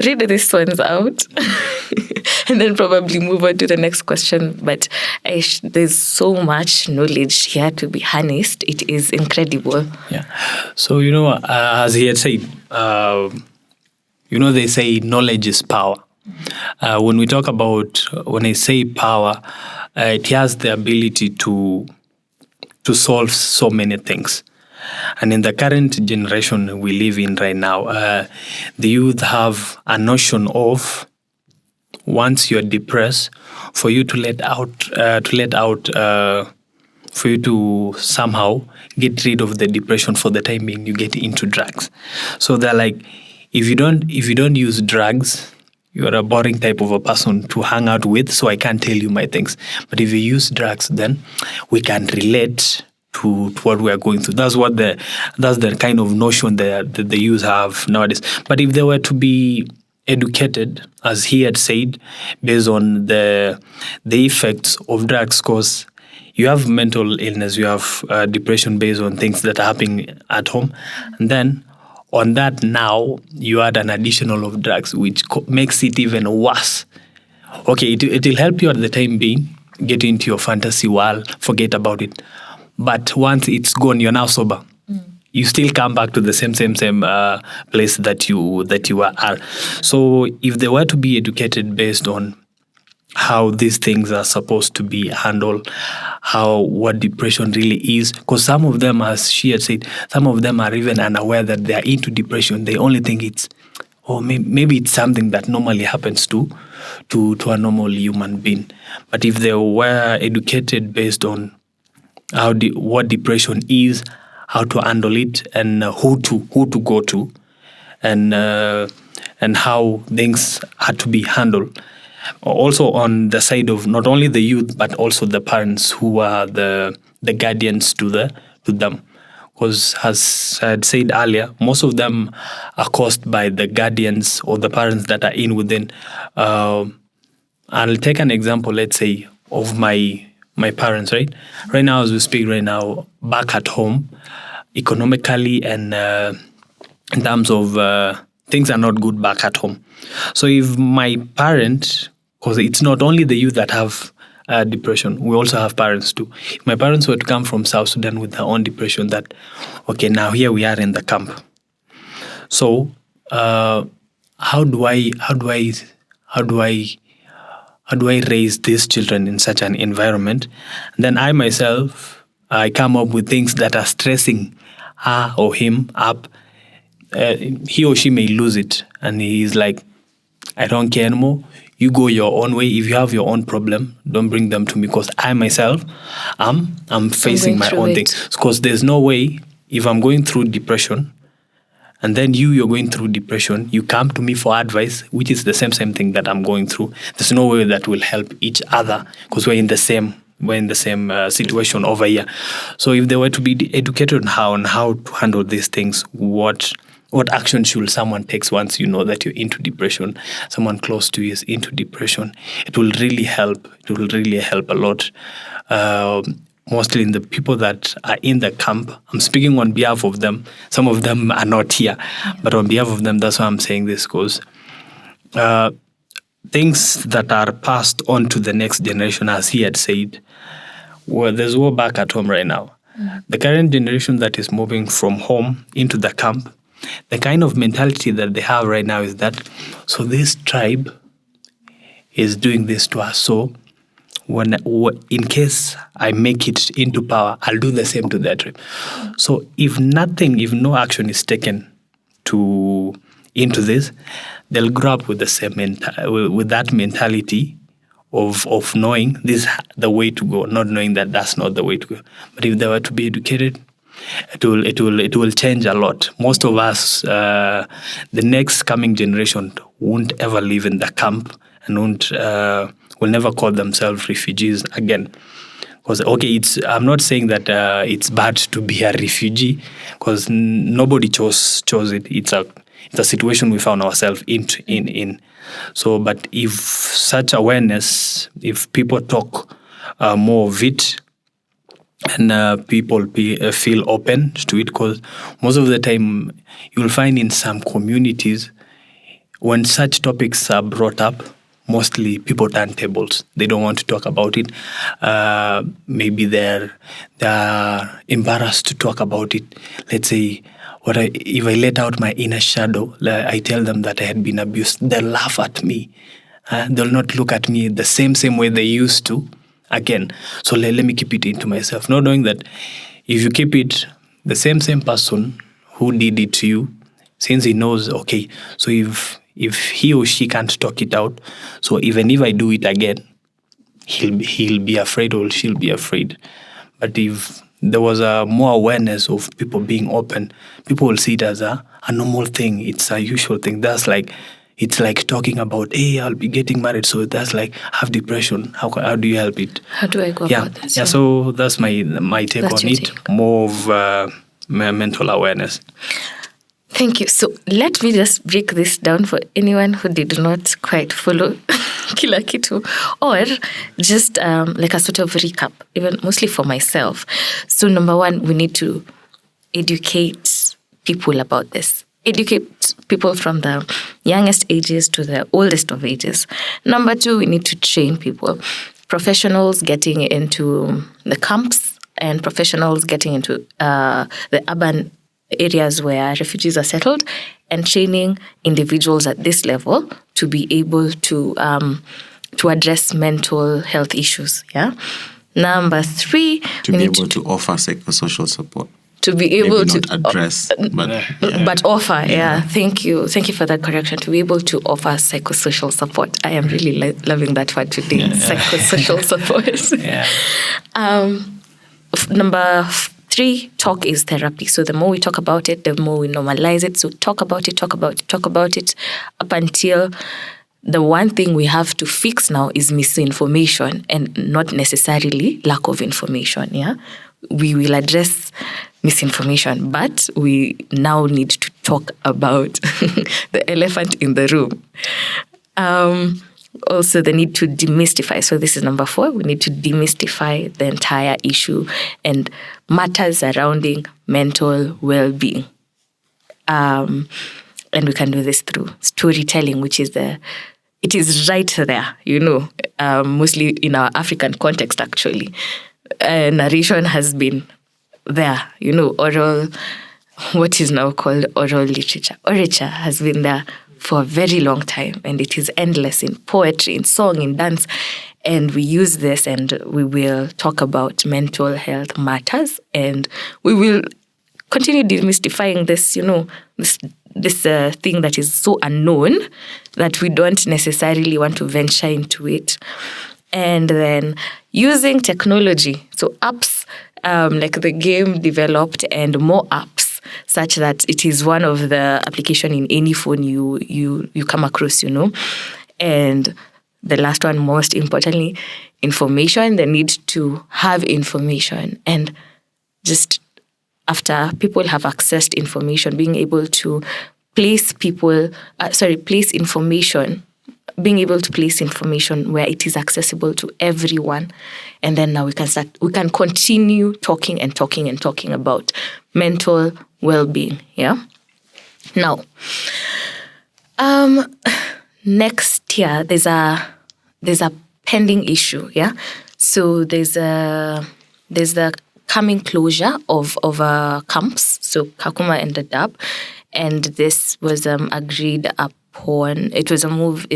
read these ones out, and then probably move on to the next question. But there's so much knowledge here to be harnessed. It is incredible. Yeah. So, as he had said, they say knowledge is power. When I say power, it has the ability to solve so many things. And in the current generation we live in right now, the youth have a notion of once you're depressed, for you to let out, for you to somehow get rid of the depression for the time being, you get into drugs. So they're like, if you don't use drugs, you're a boring type of a person to hang out with, so I can't tell you my things. But if you use drugs, then we can relate to what we are going through. That's the kind of notion that the youth have nowadays. But if they were to be educated, as he had said, based on the effects of drugs, because you have mental illness, you have depression based on things that are happening at home, and then on that now you add an additional of drugs, which makes it even worse. Okay, it will help you at the time being, get into your fantasy world, forget about it. But once it's gone, you're now sober. You still come back to the same place that you are. So if they were to be educated based on how these things are supposed to be handled, what depression really is, because some of them, as she had said, some of them are even unaware that they are into depression. They only think maybe it's something that normally happens to a normal human being. But if they were educated based on what depression is, how to handle it, and who to go to, and how things are to be handled. Also on the side of not only the youth but also the parents who are the guardians to them, because as I had said earlier, most of them are caused by the guardians or the parents that are in within. I'll take an example, let's say, of my parents, right? Right now, as we speak right now, back at home, economically and in terms of things are not good back at home. So if my parent, because it's not only the youth that have depression, we also have parents too. If my parents were to come from South Sudan with their own depression, that, okay, now here we are in the camp. So how do I raise these children in such an environment? And then I come up with things that are stressing her or him up. He or she may lose it, and he's like, I don't care anymore. You go your own way. If you have your own problem, don't bring them to me, because I myself, I'm facing my own things. Because there's no way, if I'm going through depression, and then you're going through depression, you come to me for advice, which is the same thing that I'm going through. There's no way that will help each other, because we're in the same situation over here. So if they were to be educated on how to handle these things, what action should someone take once you know that you're into depression, someone close to you is into depression, it will really help. It will really help a lot. Mostly in the people that are in the camp. I'm speaking on behalf of them. Some of them are not here, but on behalf of them, that's why I'm saying this, because things that are passed on to the next generation, as he had said, there's war back at home right now. The current generation that is moving from home into the camp, the kind of mentality that they have right now is that, so this tribe is doing this to us, so in case I make it into power, I'll do the same to that tribe. So if no action is taken into this, they'll grow up with the same with that mentality of knowing this is the way to go, not knowing that that's not the way to go. But if they were to be educated, it will change a lot. Most of us, the next coming generation, won't ever live in the camp and will never call themselves refugees again. Because I'm not saying that it's bad to be a refugee, because nobody chose it. It's a situation we found ourselves in. So, but if such awareness, if people talk more of it, and people feel open to it, because most of the time you'll find in some communities, when such topics are brought up, mostly people turn tables. They don't want to talk about it. Maybe they're embarrassed to talk about it. Let's say, if I let out my inner shadow, I tell them that I had been abused, they'll laugh at me. They'll not look at me the same way they used to again. So let me keep it into myself. Not knowing that if you keep it, the same person who did it to you, since he knows, okay, so if he or she can't talk it out, so even if I do it again, he'll be afraid or she'll be afraid. But if there was more awareness of people being open. People will see it as a normal thing. It's a usual thing. It's like talking about, hey, I'll be getting married, so that's like, have depression. How do you help it? How do I go about that? Yeah, so that's my take That's on your it. take. More of mental awareness. Thank you. So let me just break this down for anyone who did not quite follow Kila Kitu, or just like a sort of recap, even mostly for myself. So number one, we need to educate people about this. Educate people from the youngest ages to the oldest of ages. Number two, we need to train people. Professionals getting into the camps and professionals getting into the urban areas where refugees are settled, and training individuals at this level to be able to address mental health issues. Yeah. Number three, To be able to offer psychosocial support. to be able Maybe to not address, but offer. Yeah. Thank you for that correction. To be able to offer psychosocial support. I am really loving that word today. Psychosocial support. Yeah. Number three, talk is therapy. So the more we talk about it, the more we normalize it. So talk about it up until the one thing we have to fix now is misinformation, and not necessarily lack of information. Yeah, we will address misinformation, but we now need to talk about the elephant in the room. Also, the need to demystify. So this is number four. We need to demystify the entire issue and matters surrounding mental well-being. And we can do this through storytelling, which is it is right there, mostly in our African context, actually. Narration has been there, oral, what is now called oral literature. Orature has been there for a very long time, and it is endless in poetry, in song, in dance. And we use this, and we will talk about mental health matters, and we will continue demystifying this, this thing that is so unknown that we don't necessarily want to venture into it. And then using technology, so apps like the game developed, and more apps, such that it is one of the application in any phone you come across, And the last one, most importantly, information, the need to have information. And just after people have accessed information, being able to place information, being able to place information where it is accessible to everyone. And then now we can continue talking about mental well-being. Yeah. Now, next year there's a pending issue. Yeah. So there's the coming closure of camps. So Kakuma and Dadaab, and this was agreed upon. It was a move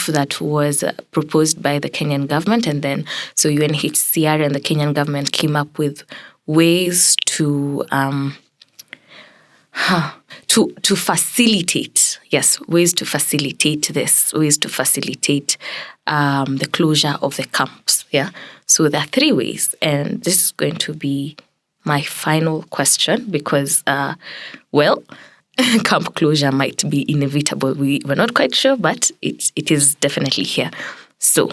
that was proposed by the Kenyan government, and then so UNHCR and the Kenyan government came up with ways to facilitate. Yes, ways to facilitate the closure of the camps. Yeah, so there are three ways, and this is going to be my final question because, camp closure might be inevitable. We're not quite sure, but it is definitely here. So,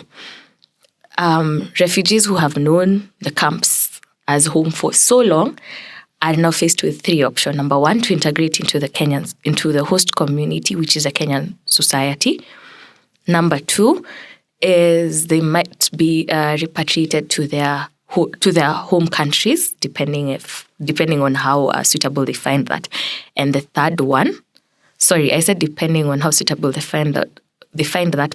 refugees who have known the camps as home for so long are now faced with three options. Number one, to integrate into the host community, which is a Kenyan society. Number two is they might be repatriated to their home countries, depending on how suitable they find that. And the third one, sorry, I said depending on how suitable they find that,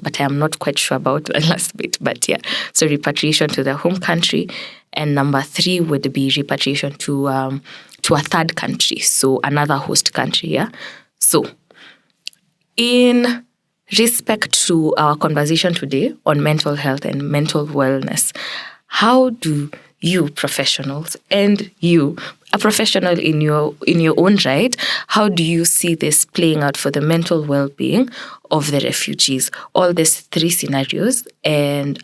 but I am not quite sure about the last bit. But yeah, so repatriation to their home country, and number three would be repatriation to a third country, so another host country. Yeah, so in respect to our conversation today on mental health and mental wellness, how do you professionals, and you, a professional in your own right, how do you see this playing out for the mental well-being of the refugees? All these three scenarios, and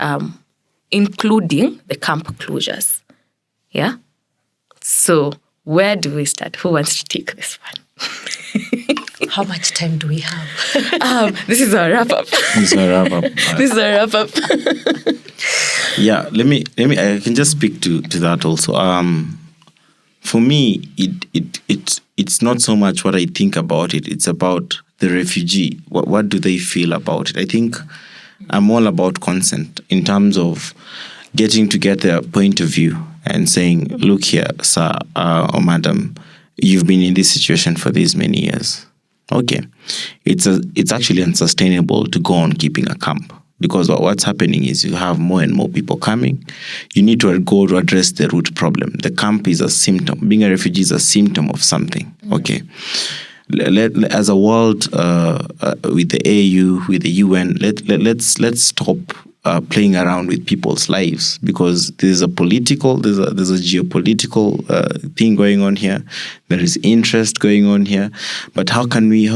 including the camp closures. Yeah? So where do we start? Who wants to take this one? How much time do we have? This is our wrap-up. This is a wrap-up. Yeah, let me. I can just speak to that also. For me, it's not so much what I think about it. It's about the refugee. What do they feel about it? I think I'm all about consent in terms of getting to get their point of view and saying, look here, sir or madam, you've been in this situation for these many years. Okay, it's actually unsustainable to go on keeping a camp, because what's happening is you have more and more people coming. You need to go to address the root problem. The camp is a symptom. Being a refugee is a symptom of something. Okay, as a world, with the AU, with the UN, let's stop playing around with people's lives, because there's a geopolitical thing going on here. There is interest going on here. But how can we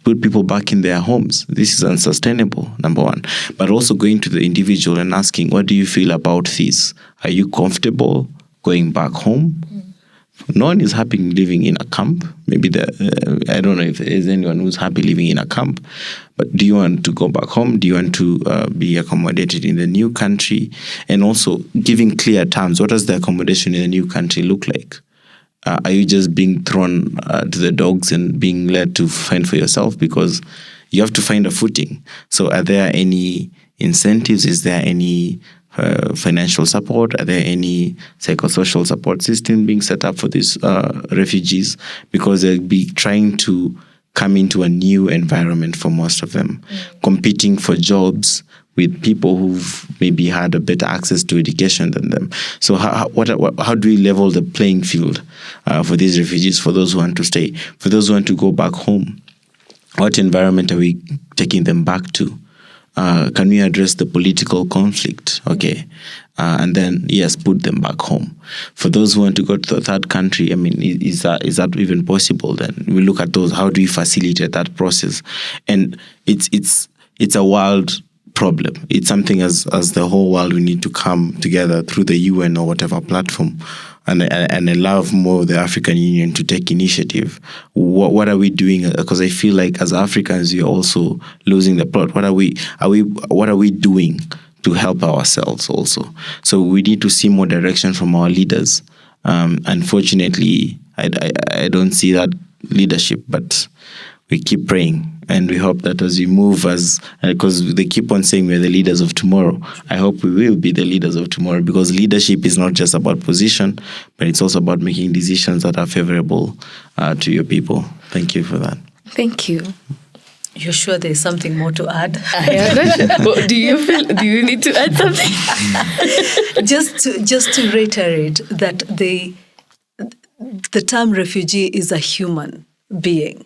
put people back in their homes? This is unsustainable, number one. But also going to the individual and asking, what do you feel about this? Are you comfortable going back home? No one is happy living in a camp. Maybe I don't know if there is anyone who's happy living in a camp. But do you want to go back home? Do you want to be accommodated in the new country? And also giving clear terms. What does the accommodation in the new country look like? Are you just being thrown to the dogs and being led to fend for yourself? Because you have to find a footing. So are there any incentives? Is there any financial support? Are there any psychosocial support system being set up for these refugees? Because they'll be trying to come into a new environment for most of them, competing for jobs with people who've maybe had a better access to education than them. So how do we level the playing field for these refugees, for those who want to stay, for those who want to go back home? What environment are we taking them back to? Can we address the political conflict? Okay. And then, yes, put them back home. For those who want to go to the third country, I mean, is that even possible? Then we look at those. How do we facilitate that process? And it's a world problem. It's something as the whole world we need to come together through the UN or whatever platform, and allow more of the African Union to take initiative. What are we doing? Because I feel like as Africans we are also losing the plot. What are we doing to help ourselves also? So we need to see more direction from our leaders. Unfortunately, I don't see that leadership, but we keep praying. And we hope that as we move, because they keep on saying we're the leaders of tomorrow, I hope we will be the leaders of tomorrow, because leadership is not just about position, but it's also about making decisions that are favorable to your people. Thank you for that. Thank you. You're sure there's something more to add? Do you need to add something? just to reiterate that the term refugee is a human being.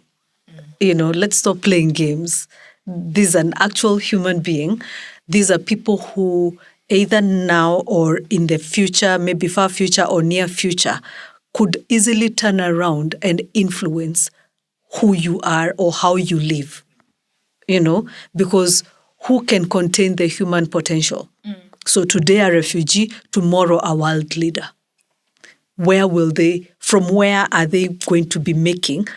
Let's stop playing games. This is an actual human being. These are people who either now or in the future, maybe far future or near future, could easily turn around and influence who you are or how you live. Because who can contain the human potential? So today a refugee, tomorrow a world leader. From where are they going to be making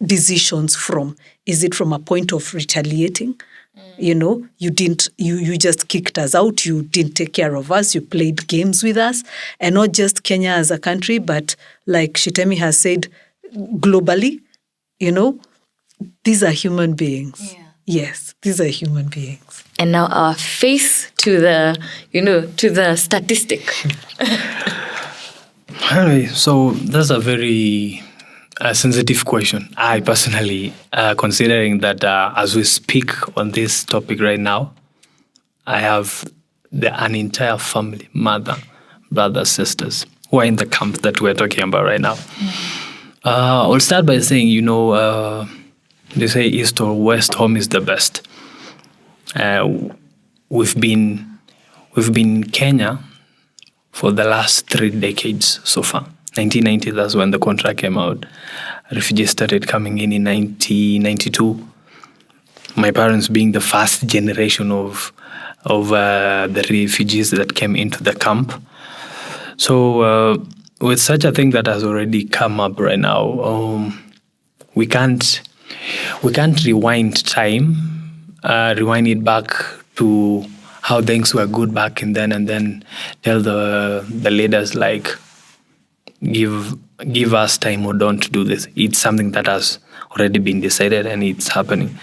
decisions from? Is it from a point of retaliating? You just kicked us out. You didn't take care of us. You played games with us. And not just Kenya as a country, but like Shitemi has said, globally, these are human beings. Yeah. Yes, these are human beings. And now our face to the statistic. Anyway, so that's a very sensitive question. I personally, considering that as we speak on this topic right now, I have an entire family, mother, brothers, sisters, who are in the camp that we're talking about right now. I'll start by saying, they say east or west, home is the best. We've been in Kenya for the last 3 decades so far. 1990, that's when the contract came out. Refugees started coming in 1992. My parents being the first generation of of the refugees that came into the camp. So with such a thing that has already come up right now, we can't rewind time, rewind it back to how things were good back in then, and then tell the leaders like give us time or don't do this. It's something that has already been decided and it's happening.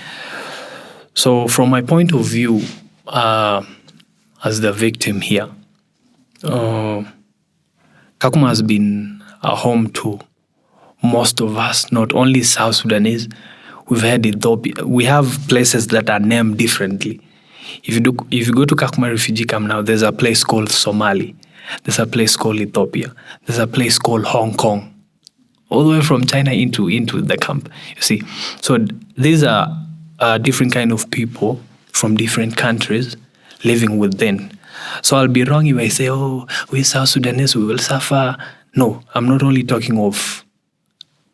So from my point of view, as the victim here, Kakuma has been a home to most of us, not only South Sudanese. We've had Ethiopia. We have places that are named differently. If you go to Kakuma refugee camp now, there's a place called Somali. There's a place called Ethiopia. There's a place called Hong Kong. All the way from China into the camp, you see. So these are different kind of people from different countries living within. So I'll be wrong if I say, oh, we South Sudanese, we will suffer. No, I'm not only talking of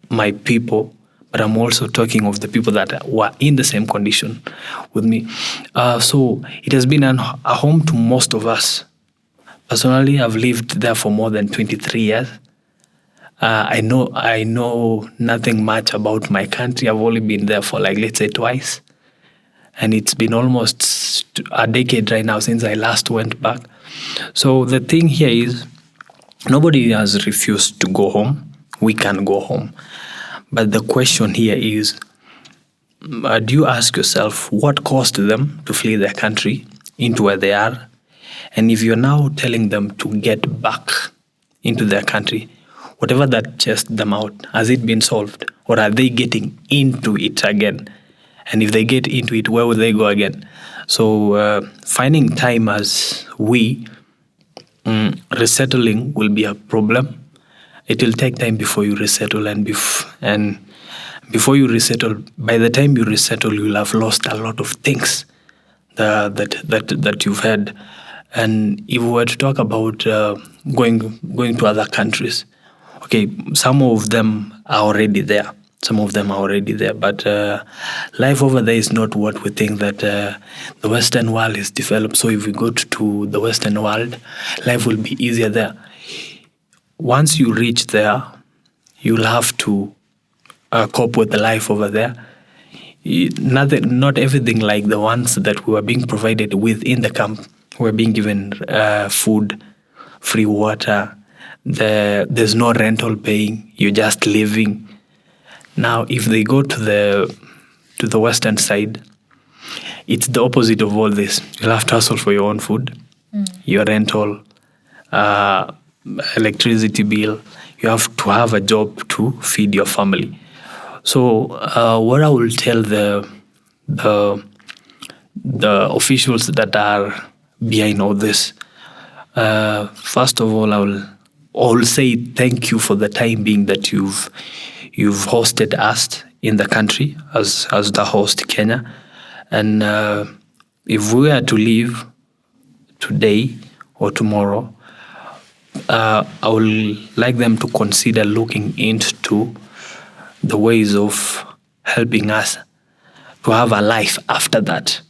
my people, but I'm also talking of the people that were in the same condition with me. So it has been a home to most of us. Personally, I've lived there for more than 23 years. I know nothing much about my country. I've only been there for let's say twice. And it's been almost a decade right now since I last went back. So the thing here is, nobody has refused to go home. We can go home. But the question here is, do you ask yourself what caused them to flee their country into where they are? And if you're now telling them to get back into their country, whatever that chased them out, has it been solved? Or are they getting into it again? And if they get into it, where will they go again? So finding time as resettling will be a problem. It will take time before you resettle, and before you resettle, by the time you resettle, you'll have lost a lot of things that you've had. And if we were to talk about going to other countries, okay, some of them are already there. But life over there is not what we think that the Western world is developed. So if we go to the Western world, life will be easier there. Once you reach there, you'll have to cope with the life over there. Not everything like the ones that we were being provided with in the camp. We're being given food, free water. There's no rental paying. You're just living. Now, if they go to the western side, it's the opposite of all this. You'll have to hustle for your own food, your rental, electricity bill. You have to have a job to feed your family. So, what I will tell the officials that are behind all this, first of all, I'll say thank you for the time being that you've hosted us in the country as the host Kenya. And if we are to leave today or tomorrow, I would like them to consider looking into the ways of helping us to have a life after that.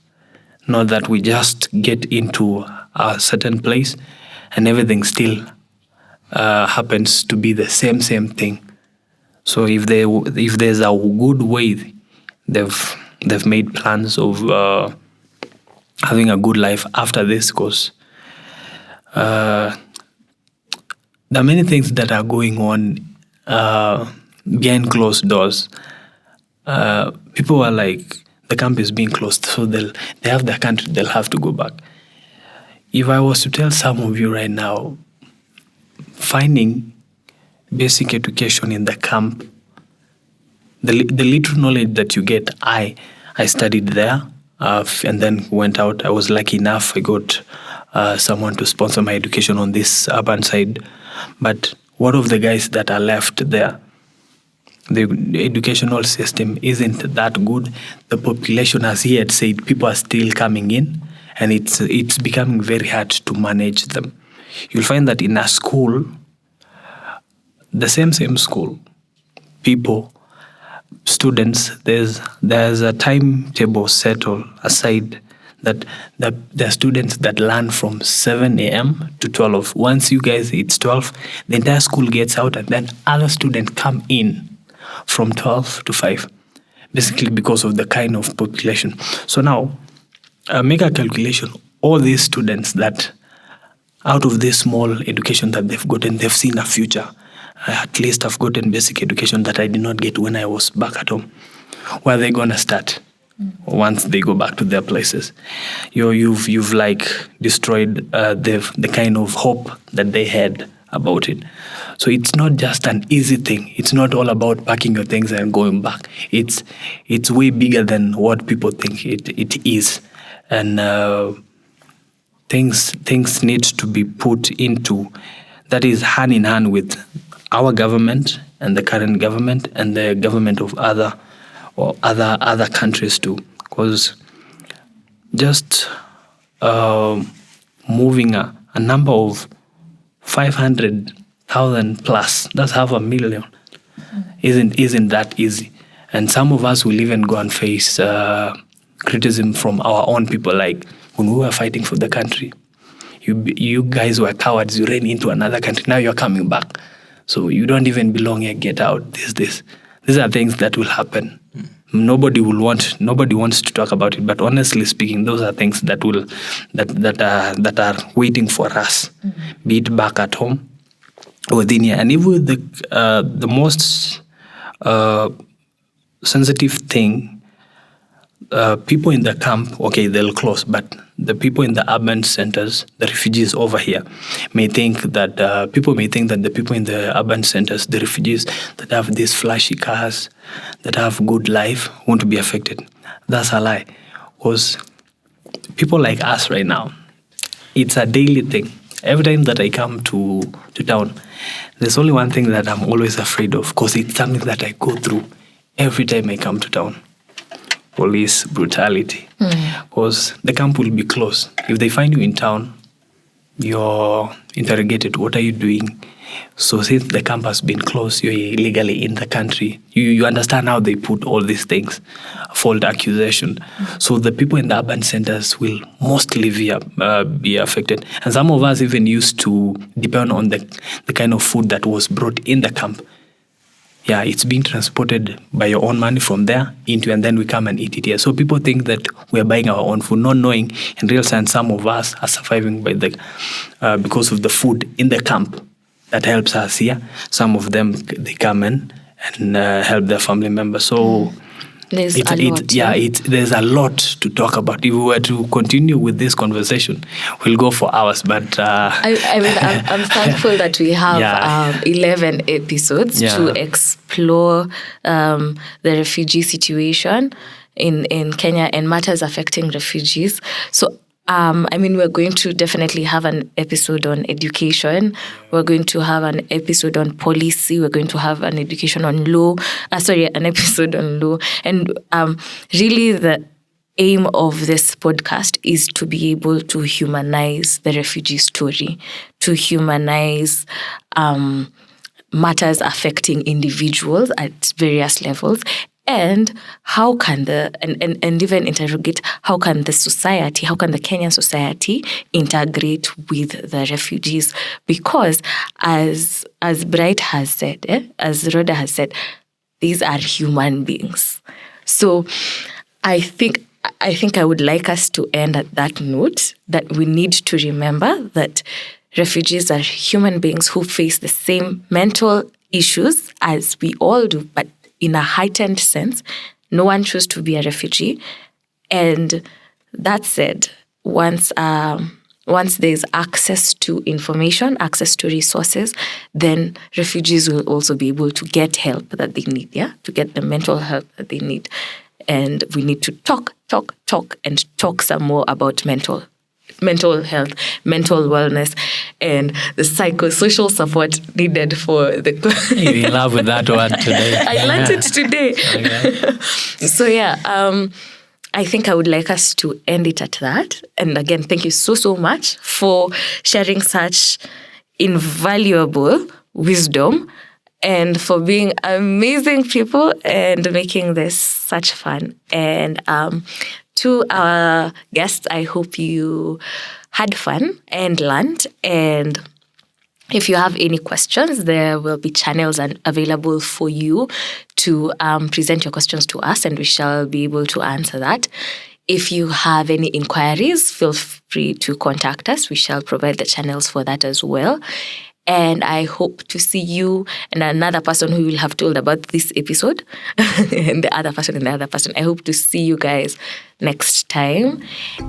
Not that we just get into a certain place and everything still happens to be the same thing. So if there's a good way, they've made plans of having a good life after this, because there are many things that are going on behind closed doors. People are like, the camp is being closed, so they have their country, they'll have to go back. If I was to tell some of you right now, finding basic education in the camp, the little knowledge that you get, I studied there and then went out. I was lucky enough, I got someone to sponsor my education on this urban side. But what of the guys that are left there? The educational system isn't that good. The population, as he had said, people are still coming in, and it's becoming very hard to manage them. You'll find that in a school, the same school, students, there's a timetable set aside that there are students that learn from 7 a.m. to 12. Once you guys, it's 12, the entire school gets out, and then other students come in from 12 to 5, basically because of the kind of population. So now, make a calculation. All these students that, out of this small education that they've gotten, they've seen a future. At least I've gotten basic education that I did not get when I was back at home. Where are they going to start once they go back to their places? You've like destroyed the kind of hope that they had about it. So it's not just an easy thing. It's not all about packing your things and going back. It's way bigger than what people think it is. And things need to be put into, that is hand in hand with our government and the current government and the government of other countries too. Because just moving a number of 500,000 plus, that's 500,000, isn't that easy. And some of us will even go and face criticism from our own people, like when we were fighting for the country. You guys were cowards, you ran into another country, now you're coming back. So you don't even belong here, get out, this. These are things that will happen. Nobody wants to talk about it, but honestly speaking, those are things that are waiting for us, be it back at home or within here. And even the most sensitive thing, people in the camp, okay, they'll close, but the people in the urban centers, the refugees over here, may think that the people in the urban centers, the refugees that have these flashy cars, that have good life, won't be affected. That's a lie. Because people like us right now, it's a daily thing. Every time that I come to town, there's only one thing that I'm always afraid of, because it's something that I go through every time I come to town. Police brutality. Because the camp will be closed. If they find you in town, you're interrogated. What are you doing? So since the camp has been closed, you're illegally in the country. You understand how they put all these things, false accusation. So the people in the urban centers will mostly be affected. And some of us even used to depend on the kind of food that was brought in the camp. Yeah, it's being transported by your own money from there into, and then we come and eat it here. So people think that we're buying our own food, not knowing in real sense some of us are surviving because of the food in the camp that helps us here. Some of them, they come in and help their family members. So there's a lot to talk about. If we were to continue with this conversation, we'll go for hours. But I'm thankful that we have 11 episodes to explore the refugee situation in Kenya and matters affecting refugees. So we're going to definitely have an episode on education. We're going to have an episode on policy. We're going to have an episode on law. And really the aim of this podcast is to be able to humanize the refugee story, to humanize matters affecting individuals at various levels. And how can and even interrogate how can the Kenyan society integrate with the refugees? Because as Bright has said, as Rhoda has said, these are human beings. So I think I would like us to end at that note, that we need to remember that refugees are human beings who face the same mental issues as we all do, but in a heightened sense. No one chose to be a refugee. And that said, once there's access to information, access to resources, then refugees will also be able to get help that they need, to get the mental help that they need. And we need to talk some more about mental health, mental wellness, and the psychosocial support needed for the... You're in love with that word today. I learned it today. Okay. So I think I would like us to end it at that. And again, thank you so much for sharing such invaluable wisdom and for being amazing people and making this such fun. And To our guests, I hope you had fun and learned. And if you have any questions, there will be channels available for you to present your questions to us, and we shall be able to answer that. If you have any inquiries, feel free to contact us. We shall provide the channels for that as well. And I hope to see you and another person who will have told about this episode and the other person and the other person. I hope to see you guys next time.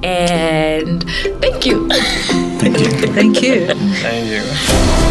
And thank you. Thank you. Thank you. Thank you.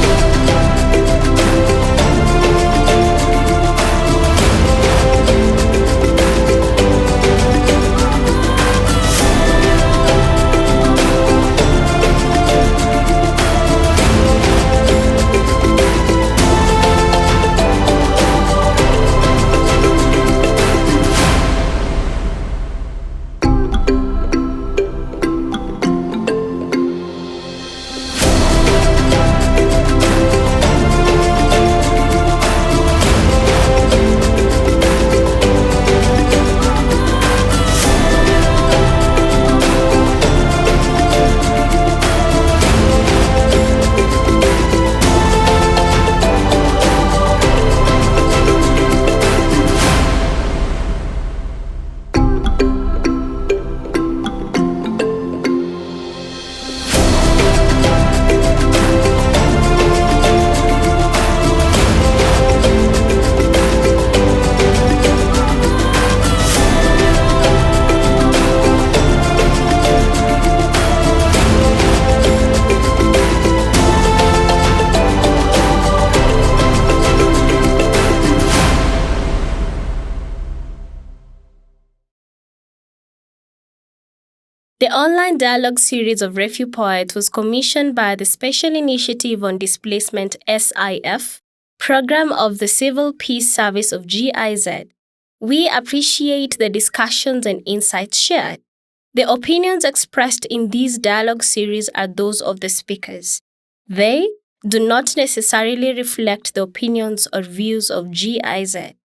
The online dialogue series of Refugee Poets was commissioned by the Special Initiative on Displacement SIF program of the Civil Peace Service of GIZ. We appreciate the discussions and insights shared. The opinions expressed in these dialogue series are those of the speakers. They do not necessarily reflect the opinions or views of GIZ.